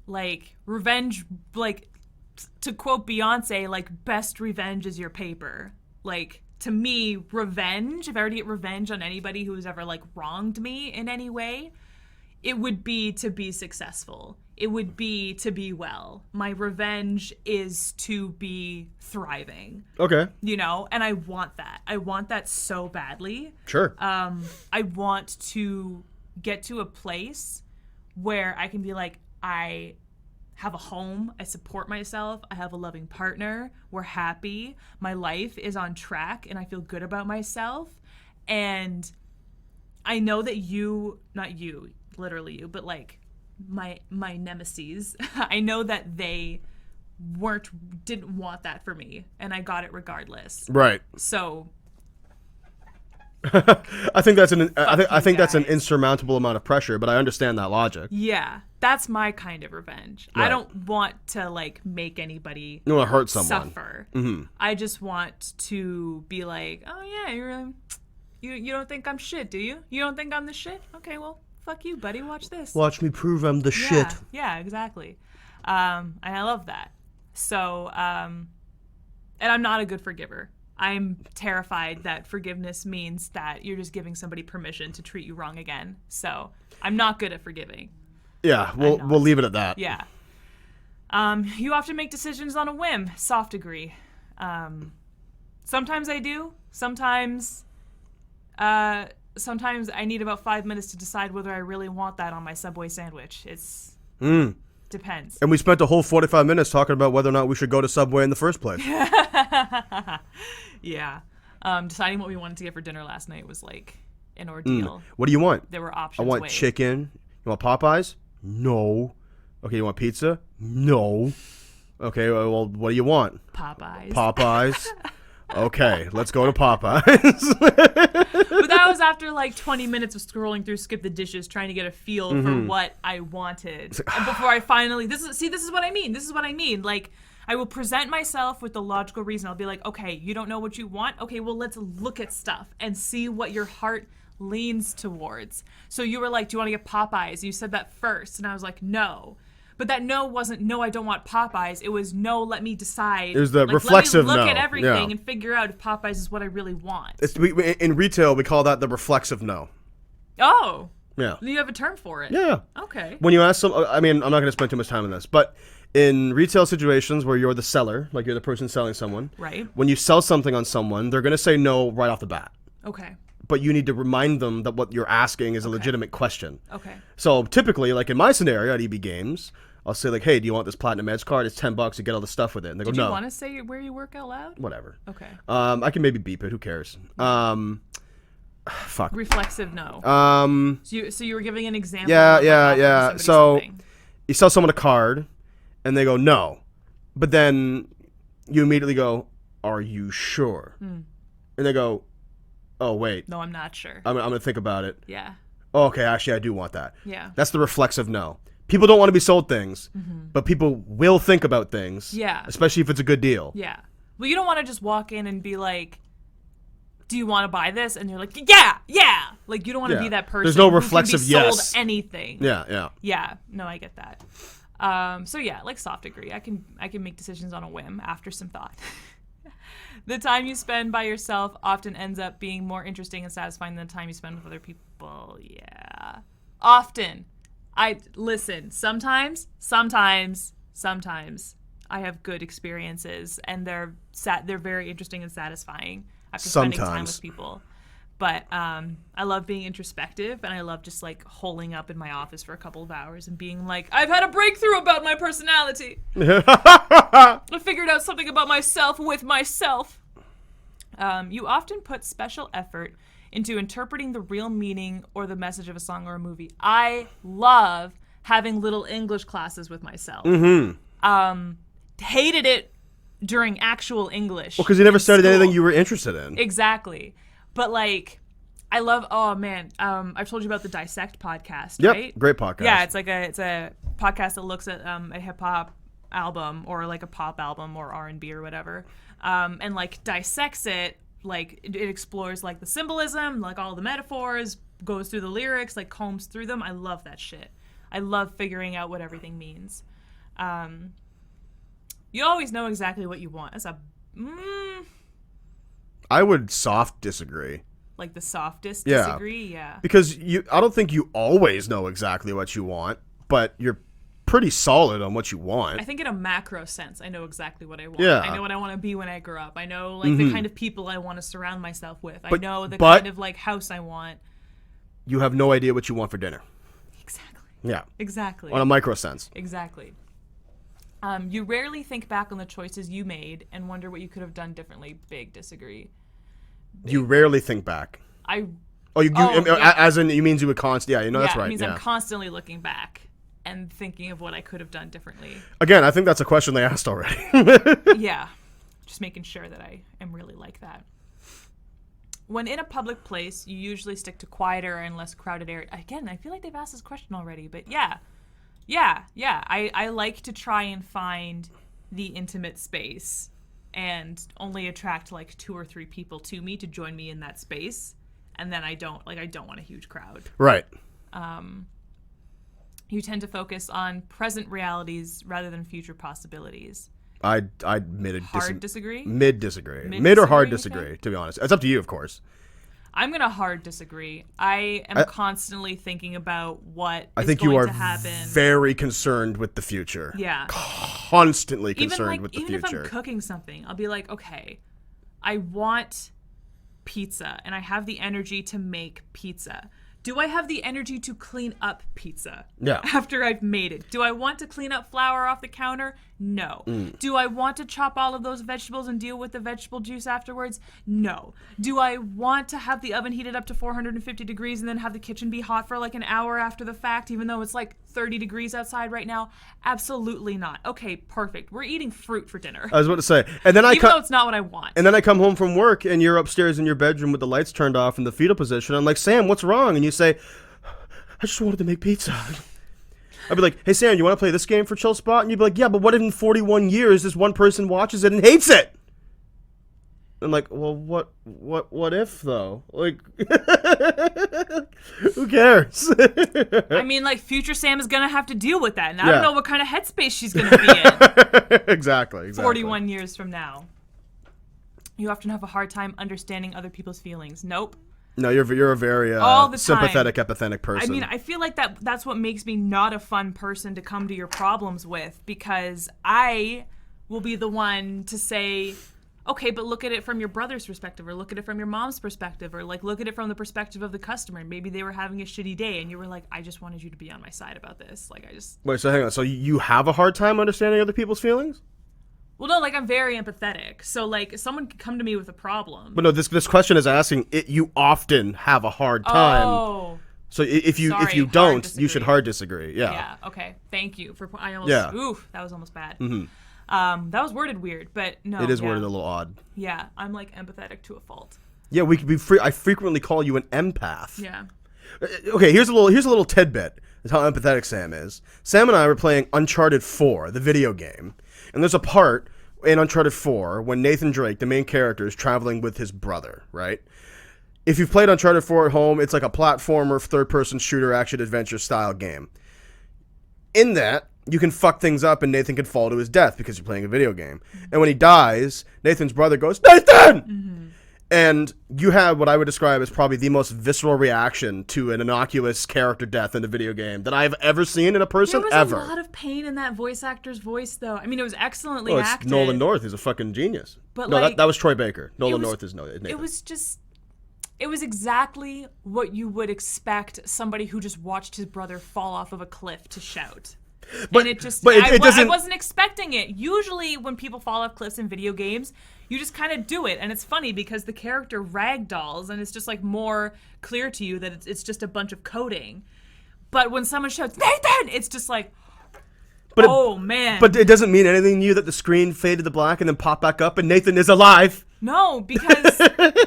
like, revenge, like, to quote Beyonce, like, best revenge is your paper. Like, to me, revenge, if I were to get revenge on anybody who has ever, like, wronged me in any way, it would be to be successful. It would be to be well. My revenge is to be thriving. Okay. You know, and I want that. I want that so badly. Sure. I want to get to a place where I can be like, I have a home, I support myself, I have a loving partner, we're happy, my life is on track, and I feel good about myself. And I know that you, not you, literally you, but like my nemesis, I know that they didn't want that for me, and I got it regardless. Right. So I think that's guys. an insurmountable amount of pressure, but I understand that logic. Yeah, that's my kind of revenge. Right. I don't want to, like, make anybody You want to hurt someone. suffer. Mm-hmm. I just want to be like, oh yeah, you don't think I'm shit, do you? You don't think I'm the shit? Okay, well, fuck you, buddy. Watch this. Watch me prove I'm the shit. Yeah, exactly. And I love that. So, and I'm not a good forgiver. I'm terrified that forgiveness means that you're just giving somebody permission to treat you wrong again. So I'm not good at forgiving. Yeah, we'll leave it at that. Yeah. You often make decisions on a whim. Soft agree. Sometimes I do. Sometimes I need about 5 minutes to decide whether I really want that on my Subway sandwich. It's depends. And we spent a whole 45 minutes talking about whether or not we should go to Subway in the first place. Yeah. Deciding what we wanted to get for dinner last night was like an ordeal. What do you want? There were options. I want chicken. You want Popeyes? No. Okay, you want pizza? No. Okay, well, what do you want? Popeyes. Okay, let's go to Popeyes. But that was after like 20 minutes of scrolling through Skip the Dishes trying to get a feel for what I wanted. And before I finally, this is what I mean. Like, I will present myself with the logical reason. I'll be like, okay, you don't know what you want? Okay, well, let's look at stuff and see what your heart leans towards. So you were like, do you want to get Popeyes? You said that first. And I was like, no. But that no wasn't, no, I don't want Popeyes. It was, no, let me decide. It was the reflexive no. Let me look at everything and figure out if Popeyes is what I really want. In retail, we call that the reflexive no. Oh. Yeah. You have a term for it. Yeah. Okay. When you ask some, I mean, I'm not going to spend too much time on this, but in retail situations where you're the seller, like you're the person selling someone. Right. When you sell something on someone, they're going to say no right off the bat. Okay. But you need to remind them that what you're asking is a legitimate question. Okay. So typically, like in my scenario at EB Games, I'll say like, hey, do you want this Platinum Edge card? It's $10 to get all the stuff with it. And they go, no. Do you want to say where you work out loud? Whatever. Okay. I can maybe beep it. Who cares? Fuck. Reflexive no. So you were giving an example. Yeah. So you sell someone a card, and they go no, but then you immediately go, are you sure? And they go, oh wait. No, I'm not sure. I'm gonna think about it. Yeah. Oh, okay, actually I do want that. Yeah. That's the reflexive no. People don't want to be sold things, but people will think about things. Yeah. Especially if it's a good deal. Yeah. Well, you don't want to just walk in and be like, do you want to buy this? And you're like, yeah. Like, you don't want to be that person. There's no reflexive who can be yes. sold anything. Yeah. Yeah. No, I get that. So yeah, like soft agree. I can make decisions on a whim after some thought. The time you spend by yourself often ends up being more interesting and satisfying than the time you spend with other people. Yeah. Often. Listen, sometimes I have good experiences and they're very interesting and satisfying after spending time with people. But I love being introspective, and I love just like holing up in my office for a couple of hours and being like, I've had a breakthrough about my personality. I figured out something about myself with myself. You often put special effort into interpreting the real meaning or the message of a song or a movie. I love having little English classes with myself. Hated it during actual English. Well, because you never studied anything you were interested in. Exactly. But like, I love. Oh man, I've told you about the Dissect podcast, Yep, right? great podcast. Yeah, it's a podcast that looks at a hip hop album or like a pop album or R&B or whatever, and like dissects it. Like it explores like the symbolism, like all the metaphors, goes through the lyrics, like combs through them. I love that shit. I love figuring out what everything means. You always know exactly what you want. That's I would soft disagree. like the softest Yeah. disagree, yeah. Because I don't think you always know exactly what you want, but you're pretty solid on what you want. I think in a macro sense, I know exactly what I want. Yeah. I know what I want to be when I grow up. I know like the kind of people I want to surround myself with. I But- know the but- kind of like house I want. You have no idea what you want for dinner. Exactly. Yeah. Exactly. On a micro sense. Exactly. You rarely think back on the choices you made and wonder what you could have done differently. Big disagree. You rarely think back. I Yeah. yeah. As in, you means you would constantly. Yeah, that's It right. means Yeah. I'm constantly looking back and thinking of what I could have done differently. Again, I think that's a question they asked already. Yeah. Just making sure that I am really like that. When in a public place, you usually stick to quieter and less crowded areas. Again, I feel like they've asked this question already, but yeah. I like to try and find the intimate space and only attract like 2 or 3 people to me to join me in that space. And then I don't want a huge crowd. Right. You tend to focus on present realities rather than future possibilities. I Hard disagree? Mid disagree. Mid Mid or hard disagree, disagree, to be honest. It's up to you, of course. I'm gonna hard disagree. I am constantly thinking about what I is think going you are to happen. very concerned with the future. Yeah. Constantly concerned with the even future. if I'm cooking something, I'll be like, okay, I want pizza and I have the energy to make pizza. Do I have the energy to clean up pizza Yeah. after I've made it? Do I want to clean up flour off the counter? No. Do I want to chop all of those vegetables and deal with the vegetable juice afterwards? No. Do I want to have the oven heated up to 450 degrees and then have the kitchen be hot for like an hour after the fact, even though it's like 30 degrees outside right now? Absolutely not. Okay, perfect. We're eating fruit for dinner. I was about to say. And then Even though it's not what I want. And then I come home from work and you're upstairs in your bedroom with the lights turned off in the fetal position. I'm like, Sam, what's wrong? And you say, I just wanted to make pizza. I'd be like, hey, Sam, you want to play this game for Chill Spot? And you'd be like, yeah, but what if in 41 years this one person watches it and hates it? I'm like, well, what if, though? Like, who cares? I mean, like, future Sam is going to have to deal with that. And I Yeah. don't know what kind of headspace she's going to be in Exactly. 41 years from now. You often have a hard time understanding other people's feelings. Nope. No, you're a very All the time. sympathetic, empathetic person. I mean, I feel like that's what makes me not a fun person to come to your problems with, because I will be the one to say, okay, but look at it from your brother's perspective, or look at it from your mom's perspective, or like look at it from the perspective of the customer. Maybe they were having a shitty day and you were like, I just wanted you to be on my side about this. Like, Wait, so hang on. So you have a hard time understanding other people's feelings? well, no, like I'm very empathetic. So like someone could come to me with a problem. But no, this question is asking it. You often have a hard time. Oh. So if you Sorry, you hard don't, disagree. you should hard disagree. Yeah. Yeah. Okay. Thank you for. I almost. Yeah. Oof. That was almost bad. Mm-hmm. That was worded weird, but no. It is yeah. worded a little odd. Yeah, I'm like empathetic to a fault. Yeah, I frequently call you an empath. Yeah. Okay, here's a little tidbit. Is how empathetic Sam is. Sam and I were playing Uncharted 4, the video game, and there's a part in Uncharted 4 when Nathan Drake, the main character, is traveling with his brother, right? If you've played Uncharted 4 at home, it's like a platformer, third-person shooter, action-adventure style game. In that, you can fuck things up and Nathan can fall to his death because you're playing a video game. And when he dies, Nathan's brother goes, Nathan! Mm-hmm. And you have what I would describe as probably the most visceral reaction to an innocuous character death in a video game that I've ever seen in a person There was ever. a lot of pain in that voice actor's voice, though. I mean, it was excellently Well, it's acted. Nolan North. He's a fucking genius. But, no, like, that was Troy Baker. Nolan was- North is Nathan. It was just... It was exactly what you would expect somebody who just watched his brother fall off of a cliff to shout. But- And it just... but it I doesn't- wasn't expecting it. Usually when people fall off cliffs in video games, you just kind of do it. And it's funny because the character ragdolls and it's just like more clear to you that it's just a bunch of coding. But when someone shouts, Nathan! It's just like... But oh, man. But it doesn't mean anything to you that the screen faded to black and then popped back up and Nathan is alive. No, because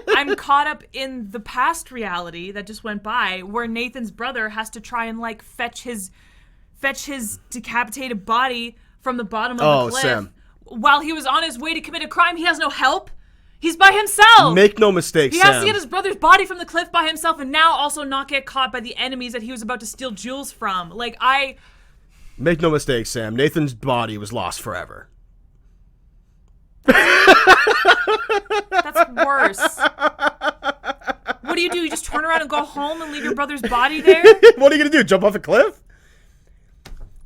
I'm caught up in the past reality that just went by, where Nathan's brother has to try and like fetch his decapitated body from the bottom of the cliff. Sam. While he was on his way to commit a crime. He has no help. He's by himself. Make no mistake, He Sam. has to get his brother's body from the cliff by himself, and now also not get caught by the enemies that he was about to steal jewels from. Like, Make no mistake, Sam. Nathan's body was lost forever. That's worse. What do? You just turn around and go home and leave your brother's body there? What are you gonna do? Jump off a cliff?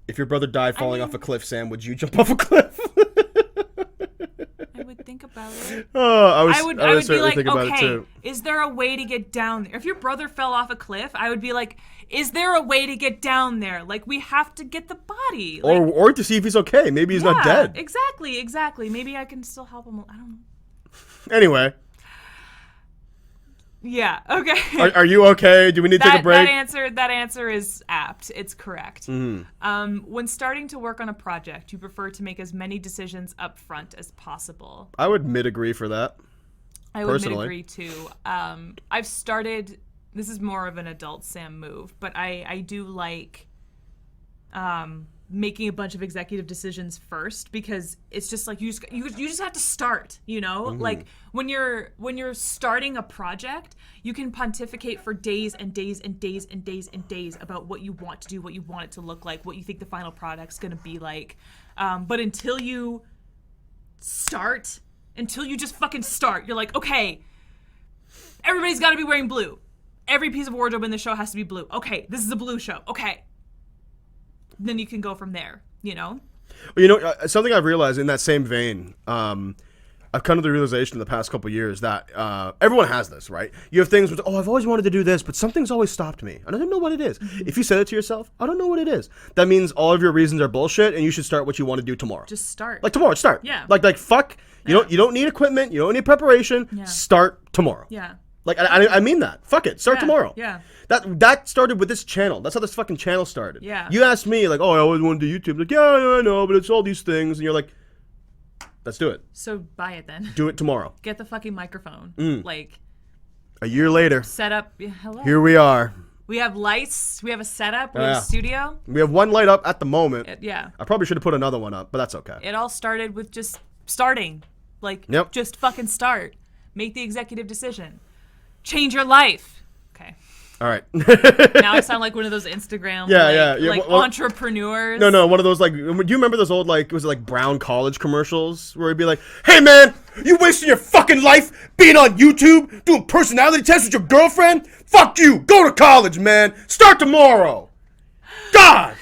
If your brother died falling off a cliff, Sam, would you jump off a cliff? I would think about it. I would be like, okay, is there a way to get down there? If your brother fell off a cliff, I would be like, is there a way to get down there? Like, we have to get the body. Like, or to see if he's okay. Maybe he's not dead. Exactly. Maybe I can still help him. I don't know. Anyway. Yeah, okay. Are you okay? Do we need to take a break? That answer is apt. It's correct. Mm-hmm. When starting to work on a project, you prefer to make as many decisions up front as possible. I would mid-agree for that. I would personally. mid-agree too. I've started, this is more of an adult Sam move, but I do like making a bunch of executive decisions first, because it's just like you just have to start, you know? Mm-hmm. Like when you're starting a project, you can pontificate for days and days and days and days and days about what you want to do, what you want it to look like, what you think the final product's going to be like. But until you just fucking start, you're like, okay, everybody's got to be wearing blue. Every piece of wardrobe in the show has to be blue. Okay, this is a blue show. Okay. Then you can go from there, you know? Well, you know, something I've realized in that same vein, I've come to the realization in the past couple of years that everyone has this, right? You have things where, I've always wanted to do this, but something's always stopped me. And I don't know what it is. Mm-hmm. If you said it to yourself, I don't know what it is. That means all of your reasons are bullshit, and you should start what you want to do tomorrow. Just start. Like tomorrow, start. Yeah. Like fuck. You don't need equipment. You don't need preparation. Yeah. Start tomorrow. Yeah. Like I mean that. Fuck it. Start tomorrow. Yeah. That started with this channel. That's how this fucking channel started. Yeah. You asked me like, I always wanted to do YouTube. Like, yeah, I know, but it's all these things, and you're like, let's do it. So buy it then. Do it tomorrow. Get the fucking microphone. Like, a year later. Set up. Hello. Here we are. We have lights. We have a setup. We have a studio. We have one light up at the moment. Yeah. I probably should have put another one up, but that's okay. It all started with just starting. Like, just fucking start. Make the executive decision. Change your life. Okay. All right. Now I sound like one of those Instagram entrepreneurs. No, one of those like. Do you remember those old was it like Brown College commercials where it'd be like, "Hey man, you wasting your fucking life being on YouTube doing personality tests with your girlfriend? Fuck you. Go to college, man. Start tomorrow." God.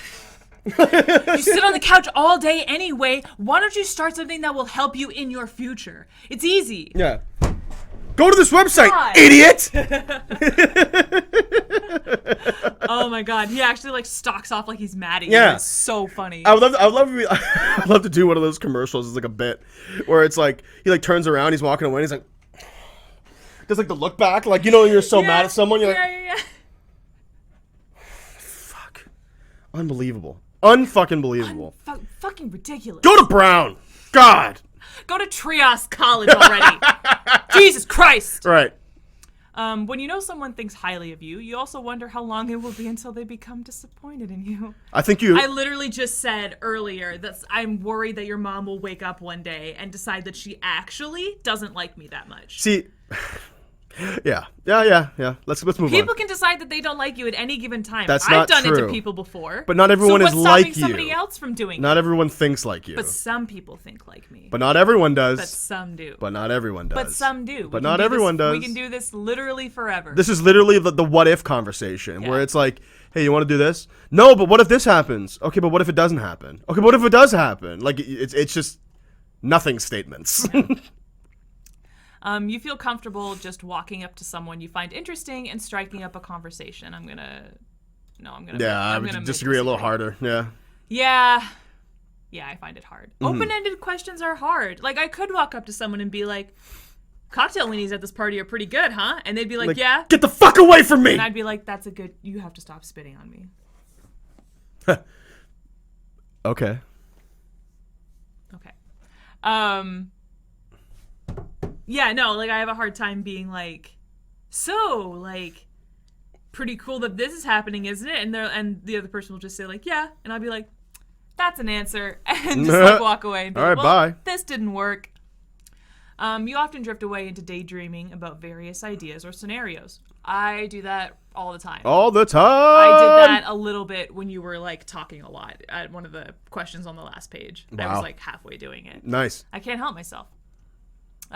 You sit on the couch all day anyway. Why don't you start something that will help you in your future? It's easy. Yeah. Go to this website, idiot! Oh my god, he actually like stalks off like he's mad at you. Yeah. It's so funny. I'd love to do one of those commercials as like a bit where it's like he like turns around, he's walking away, and he's like does like the look back, like you're so mad at someone, you're like fuck. Unbelievable. Unfucking believable. Fucking ridiculous. Go to Brown. God. Go to Trios College already. Jesus Christ. Right. When you know someone thinks highly of you, you also wonder how long it will be until they become disappointed in you. I literally just said earlier that I'm worried that your mom will wake up one day and decide that she actually doesn't like me that much. See, yeah. Let's move on. People can decide that they don't like you at any given time. That's I've done true. it to people before. But not everyone is like you. So what's stopping somebody else from doing it? Not everyone thinks like you. But some people think like me. But not everyone does. But some do. But not everyone does. But some do. But not everyone does. We can do this literally forever. This is literally the what if conversation where it's like, hey, you want to do this? No, but what if this happens? Okay, but what if it doesn't happen? Okay, but what if it does happen? Like it's just nothing statements. You feel comfortable just walking up to someone you find interesting and striking up a conversation. I'm gonna disagree a little harder. Yeah, I find it hard. Mm-hmm. Open-ended questions are hard. Like, I could walk up to someone and be like, cocktail weenies at this party are pretty good, huh? And they'd be like, yeah. Get the fuck away from me! And I'd be like, you have to stop spitting on me. Okay. Yeah, no, like I have a hard time being like, so like, pretty cool that this is happening, isn't it? And the other person will just say like, yeah, and I'll be like, that's an answer, and just like walk away and be All like, right, well, bye. this didn't work. You often drift away into daydreaming about various ideas or scenarios. I do that all the time. All the time. I did that a little bit when you were like talking a lot at one of the questions on the last page. I was Wow. like halfway doing it. Nice. I can't help myself.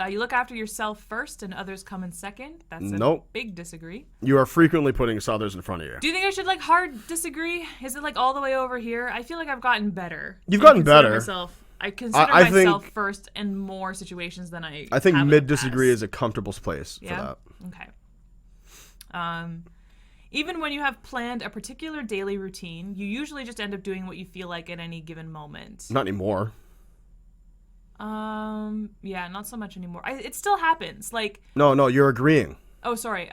You look after yourself first and others come in second. That's a Nope. big disagree. You are frequently putting others in front of you. Do you think I should like hard disagree? Is it like all the way over here? I feel like I've gotten better. You've gotten consider better. I consider I think- myself first in more situations than I I think have in mid the disagree past. is a comfortable place for Yeah? that. Okay. Even when you have planned a particular daily routine, you usually just end up doing what you feel like at any given moment. Not anymore. Yeah, not so much anymore. It still happens. Like, No, you're agreeing. oh, sorry.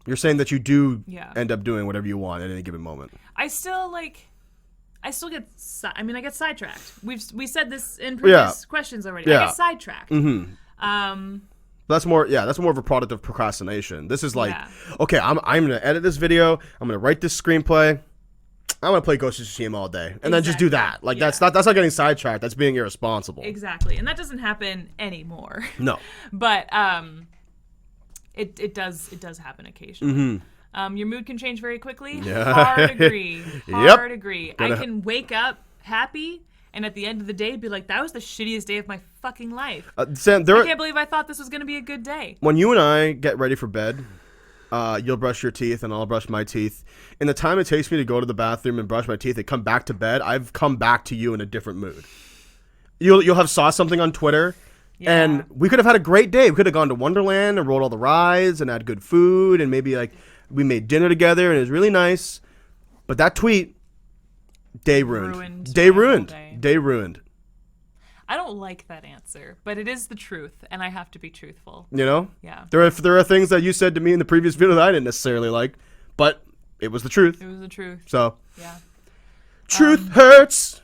You're saying that you do Yeah. end up doing whatever you want at any given moment. I still get. I get sidetracked. We said this in previous questions already. Yeah. I get sidetracked. Mm-hmm. That's more of a product of procrastination. This is like, Yeah. okay, I'm gonna edit this video. I'm gonna write this screenplay. I'm gonna play Ghost of Tsushima all day, and then just do that. Like Yeah. that's not getting sidetracked. That's being irresponsible. Exactly, and that doesn't happen anymore. No. But it does happen occasionally. Your mood can change very quickly. Yeah. Hard agree. Yep. Hard agree. I can wake up happy, and at the end of the day, be like, "That was the shittiest day of my fucking life." Sam, I can't believe I thought this was gonna be a good day. when you and I get ready for bed, you'll brush your teeth and I'll brush my teeth. In the time it takes me to go to the bathroom and brush my teeth and come back to bed, I've come back to you in a different mood. You'll have saw something on Twitter, Yeah. and we could have had a great day. We could have gone to Wonderland and rode all the rides and had good food, and maybe like we made dinner together and it was really nice. But that tweet, day ruined. Ruined Day my whole ruined. day. Day ruined. I don't like that answer, but it is the truth, and I have to be truthful. You know? Yeah. There are things that you said to me in the previous video that I didn't necessarily like, but it was the truth. It was the truth. So, Yeah. truth hurts.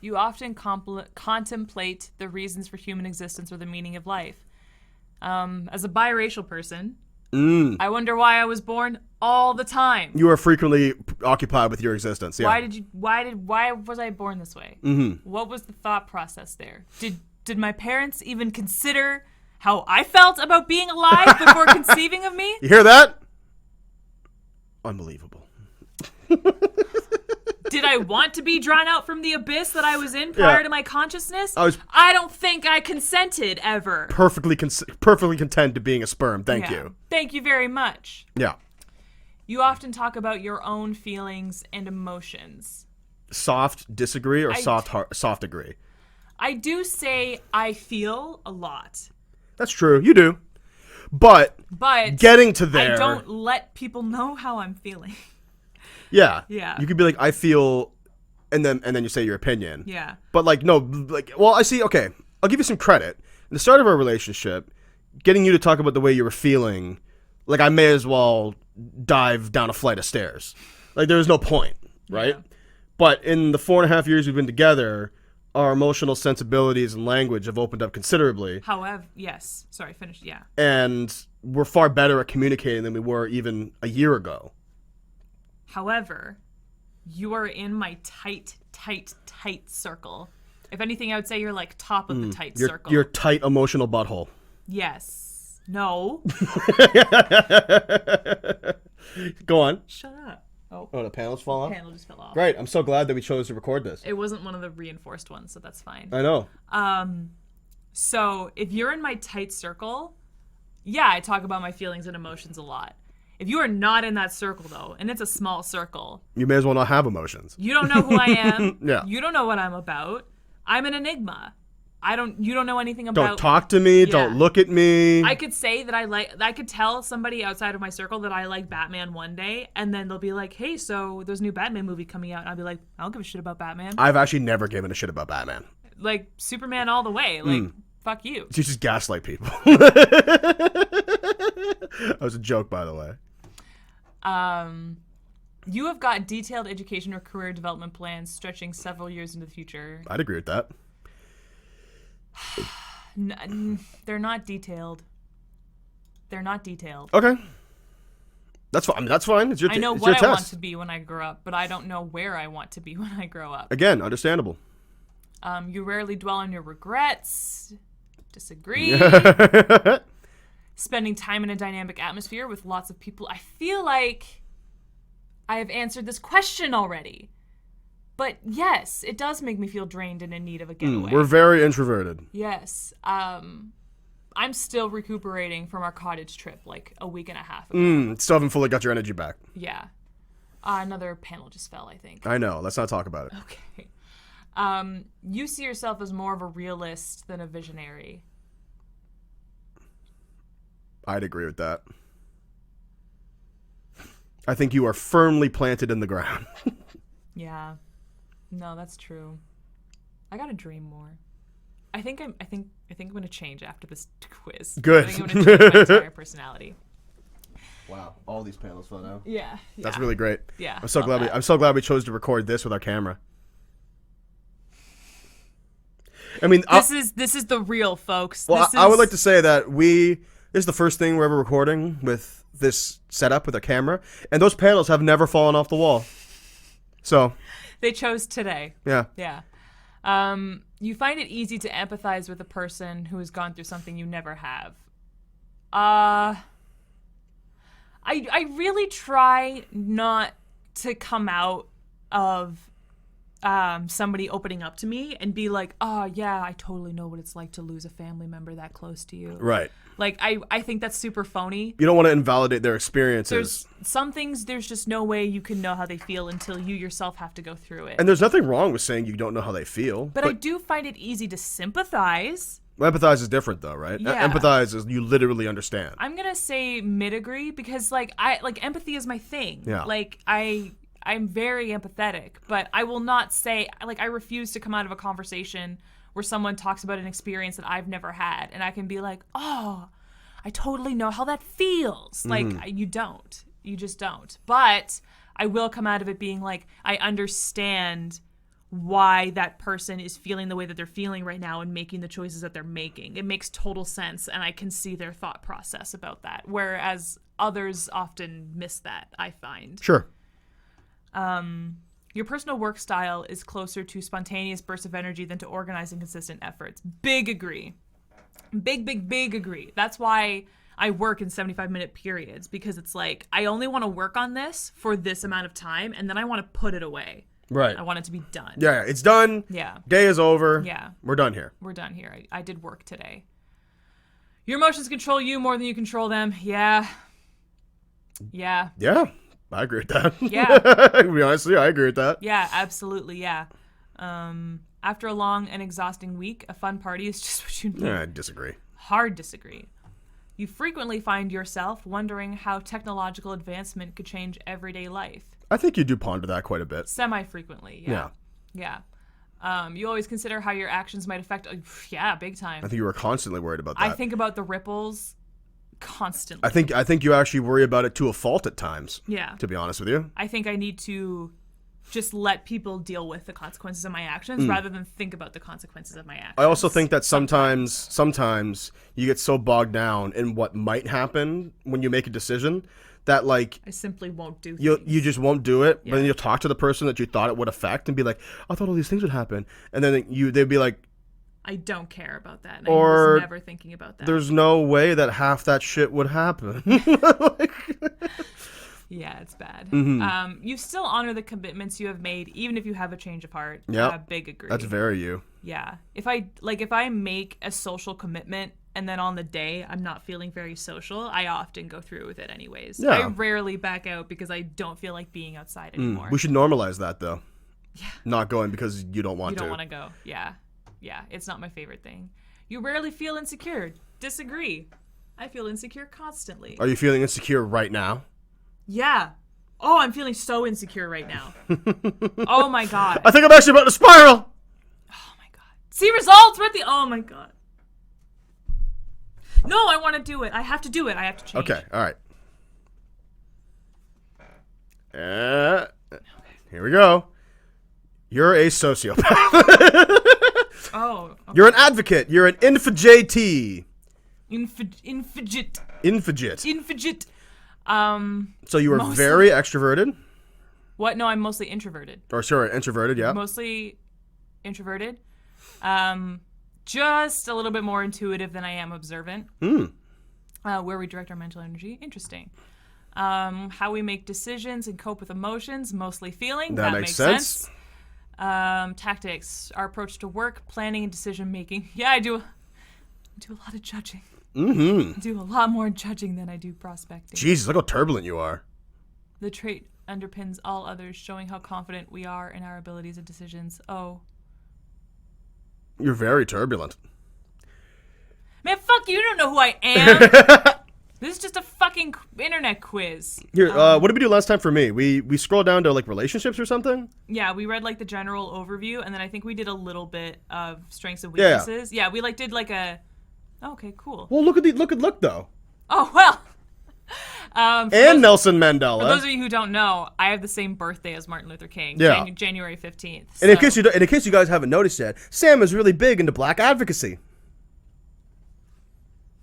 You often contemplate the reasons for human existence or the meaning of life. As a biracial person, I wonder why I was born all the time. You are frequently occupied with your existence. Yeah. Why was I born this way? What was the thought process there? Did my parents even consider how I felt about being alive before conceiving of me? You hear that? Unbelievable. Did I want to be drawn out from the abyss that I was in prior to my consciousness? I don't think I consented ever. Perfectly content to being a sperm. Thank you. Thank you very much. Yeah. You often talk about your own feelings and emotions. Soft disagree or soft agree? I do say I feel a lot. That's true. You do. But getting to there, I don't let people know how I'm feeling. Yeah. Yeah. You could be like, I feel, and then you say your opinion. Yeah. But like, no, like, well, I see. Okay, I'll give you some credit. In the start of our relationship, getting you to talk about the way you were feeling, like I may as well dive down a flight of stairs. Like there was no point, right? Yeah. But in the 4.5 years we've been together, our emotional sensibilities and language have opened up considerably. However, yes. Sorry, finish. Yeah. And we're far better at communicating than we were even a year ago. However, you are in my tight circle. If anything, I would say you're like top of the tight circle. Your tight emotional butthole. Yes. No. Go on. Shut up. Oh, Oh, the panels fall off? panel just fell off. Great. I'm so glad that we chose to record this. It wasn't one of the reinforced ones, so that's fine. I know. So if you're in my tight circle, yeah, I talk about my feelings and emotions a lot. If you are not in that circle, though, and it's a small circle, You may as well not have emotions. you don't know who I am. Yeah. You don't know what I'm about. I'm an enigma. You don't know anything about. Don't talk to me. Yeah. Don't look at me. I could say that I could tell somebody outside of my circle that I like Batman one day, and then they'll be like, hey, so there's a new Batman movie coming out. And I'll be like, I don't give a shit about Batman. I've actually never given a shit about Batman. Like, Superman all the way. Like, fuck you. You just gaslight people. That was a joke, by the way. You have got detailed education or career development plans stretching several years into the future. I'd agree with that. They're not detailed. They're not detailed. Okay. That's fine. I mean, that's fine. It's your I know it's what your I want test. to be when I grow up, but I don't know where I want to be when I grow up. Again, understandable. You rarely dwell on your regrets. Disagree. Spending time in a dynamic atmosphere with lots of people. I feel like I have answered this question already. But yes, it does make me feel drained and in need of a getaway. We're very introverted. Yes. I'm still recuperating from our cottage trip like a week and a half ago. Still haven't fully got your energy back. Yeah. Another panel just fell, I think. I know. Let's not talk about it. Okay. You see yourself as more of a realist than a visionary. I'd agree with that. I think you are firmly planted in the ground. Yeah. No, that's true. I gotta dream more. I think I'm gonna change after this quiz. Good. I think I'm gonna change my entire personality. Wow, all these panels fell down. Yeah. That's really great. Yeah. I'm so glad we chose to record this with our camera. I mean, this is the real, folks. Well, I would like to say that this is the first thing we're ever recording with this setup with a camera, and those panels have never fallen off the wall. So they chose today. Yeah. Yeah. You find it easy to empathize with a person who has gone through something you never have. I really try not to come out of somebody opening up to me and be like, oh yeah, I totally know what it's like to lose a family member that close to you. Right. Like, I think that's super phony. You don't want to invalidate their experiences. There's some things, there's just no way you can know how they feel until you yourself have to go through it. And there's nothing wrong with saying you don't know how they feel. But I do find it easy to sympathize. Empathize is different, though, right? Yeah. Empathize is you literally understand. I'm gonna say mid-agree because, empathy is my thing. Yeah. I'm very empathetic, but I will not say, I refuse to come out of a conversation where someone talks about an experience that I've never had, and I can be like, oh, I totally know how that feels. You don't. You just don't. But I will come out of it being like, I understand why that person is feeling the way that they're feeling right now and making the choices that they're making. It makes total sense, and I can see their thought process about that, whereas others often miss that, I find. Sure. Your personal work style is closer to spontaneous bursts of energy than to organizing consistent efforts. Big agree. Big agree. That's why I work in 75-minute periods, because it's like, I only want to work on this for this amount of time, and then I want to put it away. Right. I want it to be done. Yeah, it's done. Yeah. Day is over. Yeah. We're done here. We're done here. I did work today. Your emotions control you more than you control them. Yeah. Yeah. Yeah. I agree with that. Yeah. To be honest with you, I agree with that. Yeah, absolutely, yeah. After a long and exhausting week, a fun party is just what you need. I disagree. Hard disagree. You frequently find yourself wondering how technological advancement could change everyday life. I think you do ponder that quite a bit. Semi-frequently, yeah. Yeah. You always consider how your actions might affect... yeah, big time. I think you were constantly worried about that. I think about the ripples constantly. I think you actually worry about it to a fault at times. Yeah. To be honest with you. I think I need to just let people deal with the consequences of my actions rather than think about the consequences of my actions. I also think that sometimes you get so bogged down in what might happen when you make a decision that I simply won't do things. You just won't do it. Yeah. But then you'll talk to the person that you thought it would affect and be like, I thought all these things would happen. And then they'd be like, I don't care about that. And or I was never thinking about that. There's no way that half that shit would happen. Yeah, it's bad. Mm-hmm. You still honor the commitments you have made, even if you have a change of heart. Yeah, big agree. That's very you. Yeah. If I make a social commitment and then on the day I'm not feeling very social, I often go through with it anyways. Yeah. I rarely back out because I don't feel like being outside anymore. We should normalize that, though. Yeah. Not going because you don't want to. You don't want to go. Yeah. Yeah. It's not my favorite thing. You rarely feel insecure. Disagree. I feel insecure constantly. Are you feeling insecure right now? Yeah. Oh, I'm feeling so insecure right now. Oh my god. I think I'm actually about to spiral. Oh my god. See results. We're at the. Oh my god. No, I want to do it. I have to do it. I have to change. Okay. All right. Here we go. You're a sociopath. Oh. Okay. You're an advocate. You're an infijt. Infidget. Infidget. So you are Mostly- very extroverted. What? No, I'm mostly introverted. Or sorry, introverted, yeah. Mostly introverted. Just a little bit more intuitive than I am observant. Where we direct our mental energy. Interesting. How we make decisions and cope with emotions, mostly feeling. That makes sense. Tactics, our approach to work, planning, and decision making. Yeah, I do a lot of judging. Mm-hmm. I do a lot more judging than I do prospecting. Jesus, look how turbulent you are. The trait underpins all others, showing how confident we are in our abilities and decisions. Oh. You're very turbulent. Man, fuck you. You don't know who I am. This is just a fucking internet quiz. Here, what did we do last time for me? We scrolled down to like relationships or something? Yeah, we read like the general overview, and then I think we did a little bit of strengths and weaknesses. Yeah, we like did like a... Okay, cool. Well, look though. Oh, well. And Nelson Mandela. For those of you who don't know, I have the same birthday as Martin Luther King. Yeah. January 15th. And in case you guys haven't noticed yet, Sam is really big into black advocacy.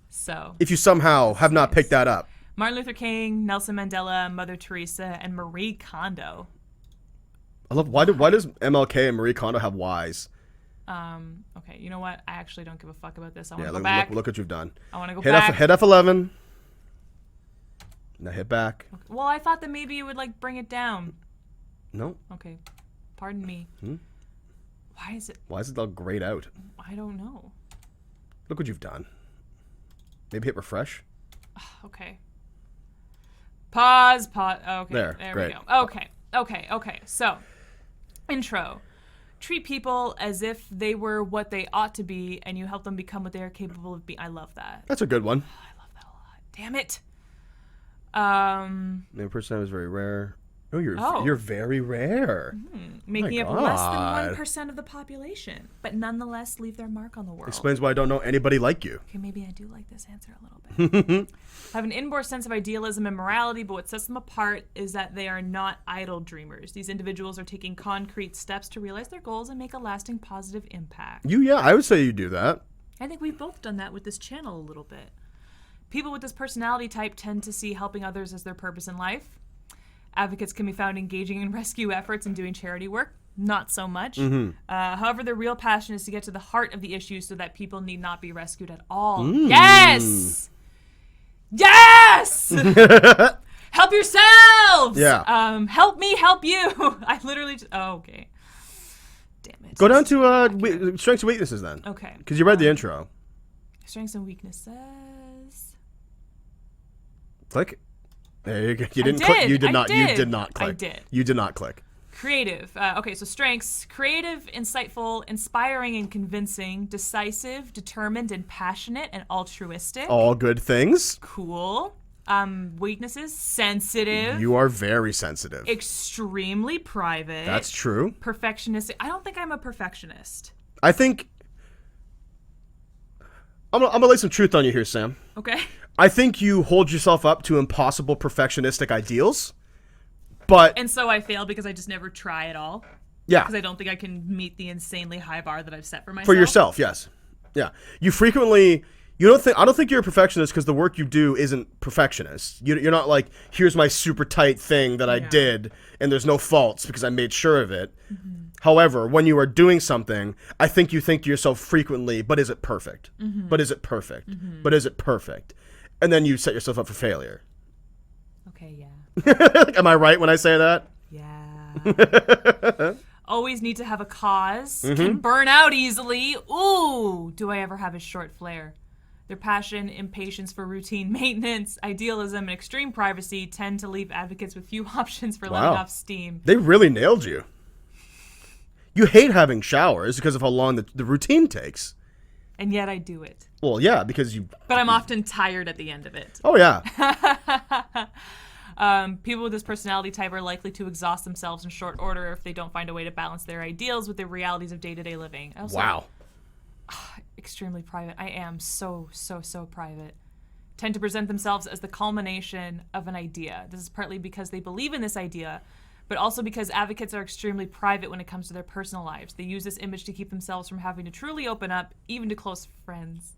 So, if you somehow have not picked that up. Martin Luther King, Nelson Mandela, Mother Teresa, and Marie Kondo. I love why does MLK and Marie Kondo have Ys? Okay, you know what? I actually don't give a fuck about this. I want to Yeah, go back. look what you've done. I want to go back. Hit F11. Now hit back. Okay. Well, I thought that maybe it would like bring it down. No. Okay, pardon me. Why is it all grayed out? I don't know. Look what you've done. Maybe hit refresh. Okay. Pause. Okay. There great. we go. Okay. So, intro. Treat people as if they were what they ought to be, and you help them become what they are capable of being. I love that. That's a good one. I love that a lot. Damn it. Maybe personality is very rare. Oh, you're very rare. Making up less than 1% of the population, but nonetheless leave their mark on the world. Explains why I don't know anybody like you. Okay, maybe I do like this answer a little bit. Have an inborn sense of idealism and morality, but what sets them apart is that they are not idle dreamers. These individuals are taking concrete steps to realize their goals and make a lasting positive impact. I would say you do that. I think we've both done that with this channel a little bit. People with this personality type tend to see helping others as their purpose in life. Advocates can be found engaging in rescue efforts and doing charity work. Not so much. However, their real passion is to get to the heart of the issue so that people need not be rescued at all. Yes! Yes! Help yourselves! Yeah. Help me help you. I literally just... Oh, okay. Damn it. Go down to strengths and weaknesses then. Okay. Because you read the intro. Strengths and weaknesses. Click. There you go. You didn't click. You did not. You did not click. I did. You did not click. Creative. Okay, so strengths. Creative, insightful, inspiring and convincing, decisive, determined and passionate and altruistic. All good things. Cool. Weaknesses. Sensitive. You are very sensitive. Extremely private. That's true. Perfectionistic. I don't think I'm a perfectionist. I think... I'm gonna lay some truth on you here, Sam. Okay. I think you hold yourself up to impossible perfectionistic ideals, but... And so I fail because I just never try at all. Yeah. Because I don't think I can meet the insanely high bar that I've set for myself. For yourself, yes. Yeah. You frequently... I don't think you're a perfectionist because the work you do isn't perfectionist. You're not like, here's my super tight thing that I did, and there's no faults because I made sure of it. Mm-hmm. However, when you are doing something, I think you think to yourself frequently, but is it perfect? Mm-hmm. But is it perfect? Mm-hmm. But is it perfect? And then you set yourself up for failure. Okay, yeah. Am I right when I say that? Yeah. Always need to have a cause. Mm-hmm. Can burn out easily. Ooh, do I ever have a short flare? Their passion, impatience for routine maintenance, idealism, and extreme privacy tend to leave advocates with few options for letting off steam. They really nailed you. You hate having showers because of how long the routine takes. And yet I do it. Well, yeah, because you... But I'm often tired at the end of it. Oh, yeah. People with this personality type are likely to exhaust themselves in short order if they don't find a way to balance their ideals with the realities of day-to-day living. Wow. Extremely private. I am so private. Tend to present themselves as the culmination of an idea. This is partly because they believe in this idea, but also because advocates are extremely private when it comes to their personal lives. They use this image to keep themselves from having to truly open up, even to close friends.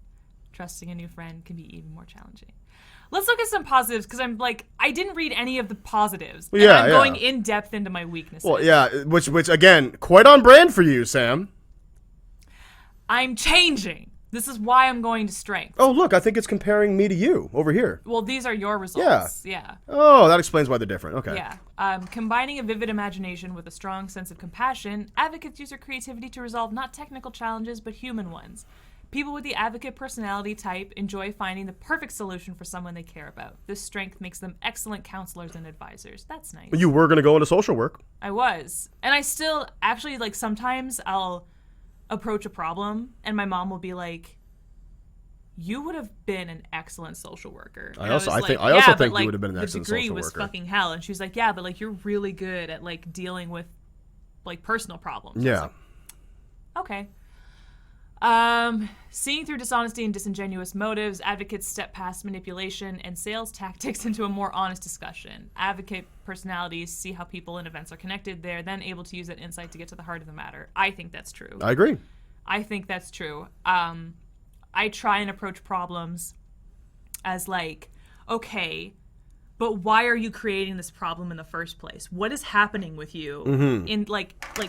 Trusting a new friend can be even more challenging. Let's look at some positives, because I didn't read any of the positives. And I'm going in depth into my weaknesses. Well, yeah, which again, quite on brand for you, Sam. I'm changing. This is why I'm going to strength. Oh, look, I think it's comparing me to you over here. Well, these are your results. Yeah. Oh, that explains why they're different. Okay. Yeah. Combining a vivid imagination with a strong sense of compassion, advocates use their creativity to resolve not technical challenges, but human ones. People with the advocate personality type enjoy finding the perfect solution for someone they care about. This strength makes them excellent counselors and advisors. That's nice. You were going to go into social work. I was. And I still, actually, sometimes I'll approach a problem and my mom will be like, you would have been an excellent social worker. And I also think you would have been an excellent social worker. The degree was fucking hell. And she was like, yeah, but you're really good at dealing with personal problems. Yeah. Okay. Seeing through dishonesty and disingenuous motives, advocates step past manipulation and sales tactics into a more honest discussion. Advocate personalities see how people and events are connected. They're then able to use that insight to get to the heart of the matter. I think that's true. I agree. I think that's true. I try and approach problems as okay, but why are you creating this problem in the first place? What is happening with you in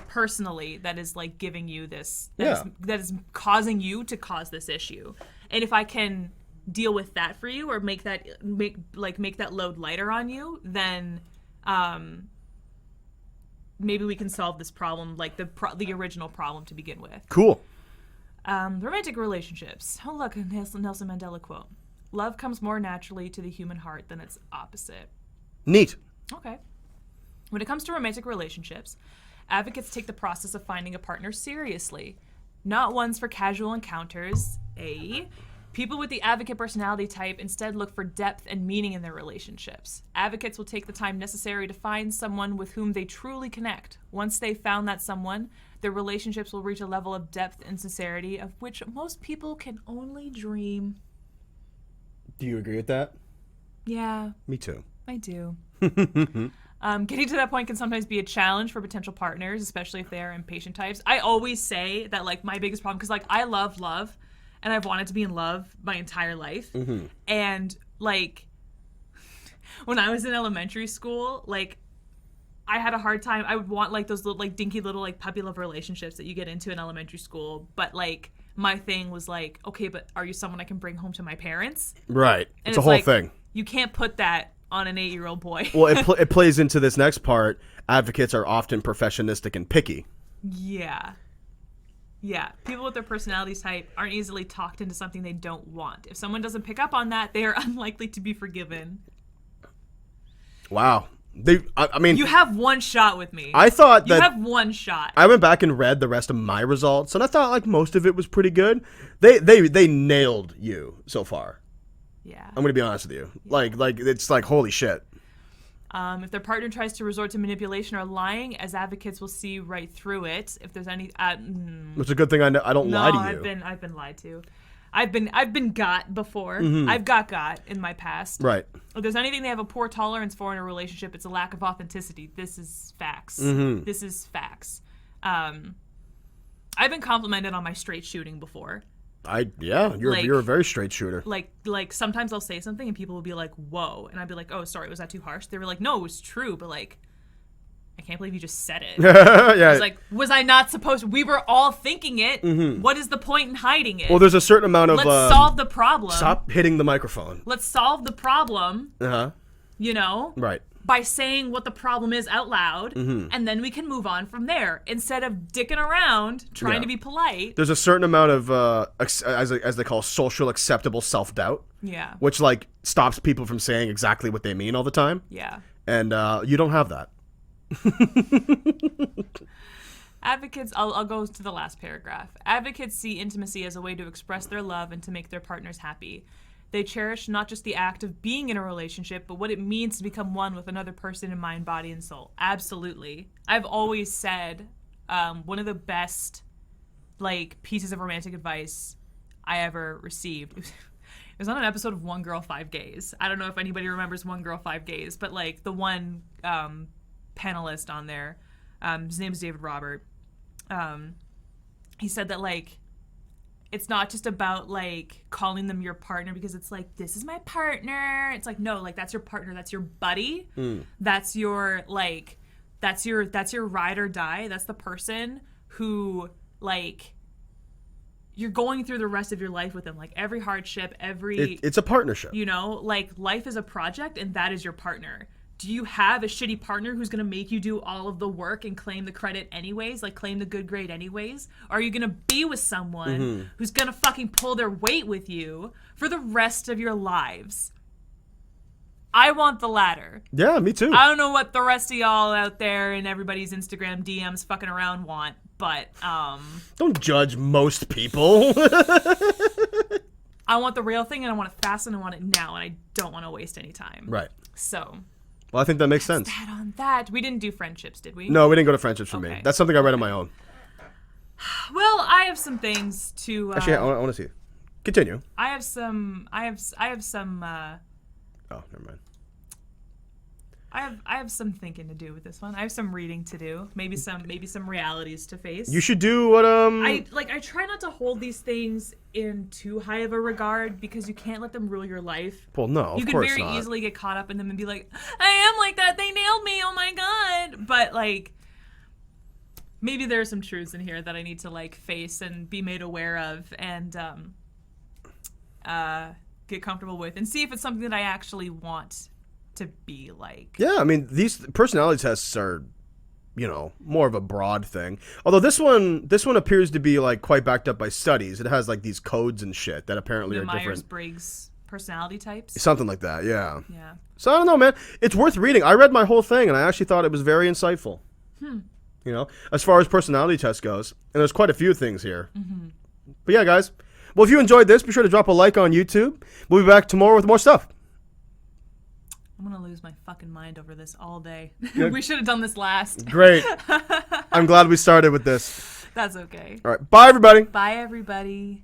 personally that is giving you this that is causing you to cause this issue? And if I can deal with that for you or make that load lighter on you, then maybe we can solve this problem, the original problem to begin with. Cool. Romantic relationships. Oh, look, a Nelson Mandela quote. Love comes more naturally to the human heart than its opposite. Neat. Okay. When it comes to romantic relationships, advocates take the process of finding a partner seriously, not ones for casual encounters. People with the advocate personality type instead look for depth and meaning in their relationships. Advocates will take the time necessary to find someone with whom they truly connect. Once they've found that someone, their relationships will reach a level of depth and sincerity of which most people can only dream. Do you agree with that? Yeah. Me too. I do. Getting to that point can sometimes be a challenge for potential partners, especially if they are impatient types. I always say that my biggest problem, because I love love, and I've wanted to be in love my entire life. Mm-hmm. And when I was in elementary school, I had a hard time. I would want those little dinky little puppy love relationships that you get into in elementary school, but my thing was okay, but are you someone I can bring home to my parents? Right. And it's a whole thing. You can't put that on an 8-year-old boy. Well, it plays into this next part. Advocates are often perfectionistic and picky. Yeah. Yeah. People with their personality type aren't easily talked into something they don't want. If someone doesn't pick up on that, they are unlikely to be forgiven. Wow. I mean, you have one shot with me. I thought that you have one shot. I went back and read the rest of my results, and I thought most of it was pretty good. They nailed you so far. Yeah, I'm gonna be honest with you. Yeah. It's holy shit. If their partner tries to resort to manipulation or lying, as advocates will see right through it. If there's any, it's a good thing I don't lie to you. I've been lied to. I've been got before. Mm-hmm. I've got in my past. Right. If there's anything they have a poor tolerance for in a relationship, it's a lack of authenticity. This is facts. Mm-hmm. This is facts. I've been complimented on my straight shooting before. You're a very straight shooter. Sometimes I'll say something and people will be like, "Whoa," and I'd be like, "Oh, sorry, was that too harsh?" They were like, "No, it was true," but I can't believe you just said it. Yeah. It's was I not supposed to? We were all thinking it. Mm-hmm. What is the point in hiding it? Well, there's a certain amount of... Let's solve the problem. Stop hitting the microphone. Let's solve the problem. Uh-huh. Right. By saying what the problem is out loud, and then we can move on from there. Instead of dicking around, trying to be polite. There's a certain amount of, as they call social acceptable self-doubt. Yeah. Which, stops people from saying exactly what they mean all the time. Yeah. And you don't have that. Advocates, I'll go to the last paragraph. Advocates see intimacy as a way to express their love and to make their partners happy. They cherish not just the act of being in a relationship, but what it means to become one with another person in mind, body, and soul. Absolutely. I've always said one of the best pieces of romantic advice I ever received. It was on an episode of One Girl, Five Gays. I don't know if anybody remembers One Girl, Five Gays, but the one panelist on there. His name is David Robert. He said that, like, it's not just about, like, calling them your partner because it's like, this is my partner. It's like, no, like, that's your partner. That's your buddy. That's your, like, that's your ride or die. That's the person who, like, you're going through the rest of your life with them. Like, every hardship, it's a partnership. You know, like, life is a project, and that is your partner. Do you have a shitty partner who's going to make you do all of the work and claim the credit anyways, like claim the good grade anyways? Or are you going to be with someone who's going to fucking pull their weight with you for the rest of your lives? I want the latter. Yeah, me too. I don't know what the rest of y'all out there in everybody's Instagram DMs fucking around want, but don't judge most people. I want the real thing, and I want it fast, and I want it now, and I don't want to waste any time. Right. So... Well, I think that makes sense. That on that. We didn't do friendships, did we? No, we didn't go to friendships for me. That's something I read on my own. Well, I have some things to. Actually, I want to see. Continue. I have some. Oh, never mind. I have some thinking to do with this one. I have some reading to do. Maybe some realities to face. You should do what I try not to hold these things in too high of a regard because you can't let them rule your life. Well, no, of course not. You can very easily get caught up in them and be like, I am like that. They nailed me. Oh my god. But like, maybe there are some truths in here that I need to like face and be made aware of and get comfortable with and see if it's something that I actually want to be like. Yeah, I mean, these personality tests are, you know, more of a broad thing. Although this one appears to be like quite backed up by studies. It has like these codes and shit that apparently are different. Myers-Briggs personality types. Something like that, yeah. Yeah. So I don't know, man. It's worth reading. I read my whole thing and I actually thought it was very insightful. You know, as far as personality test goes, and there's quite a few things here. But yeah, guys. Well, if you enjoyed this, be sure to drop a like on YouTube. We'll be back tomorrow with more stuff. I'm going to lose my fucking mind over this all day. We should have done this last. Great. I'm glad we started with this. That's okay. All right. Bye, everybody. Bye, everybody.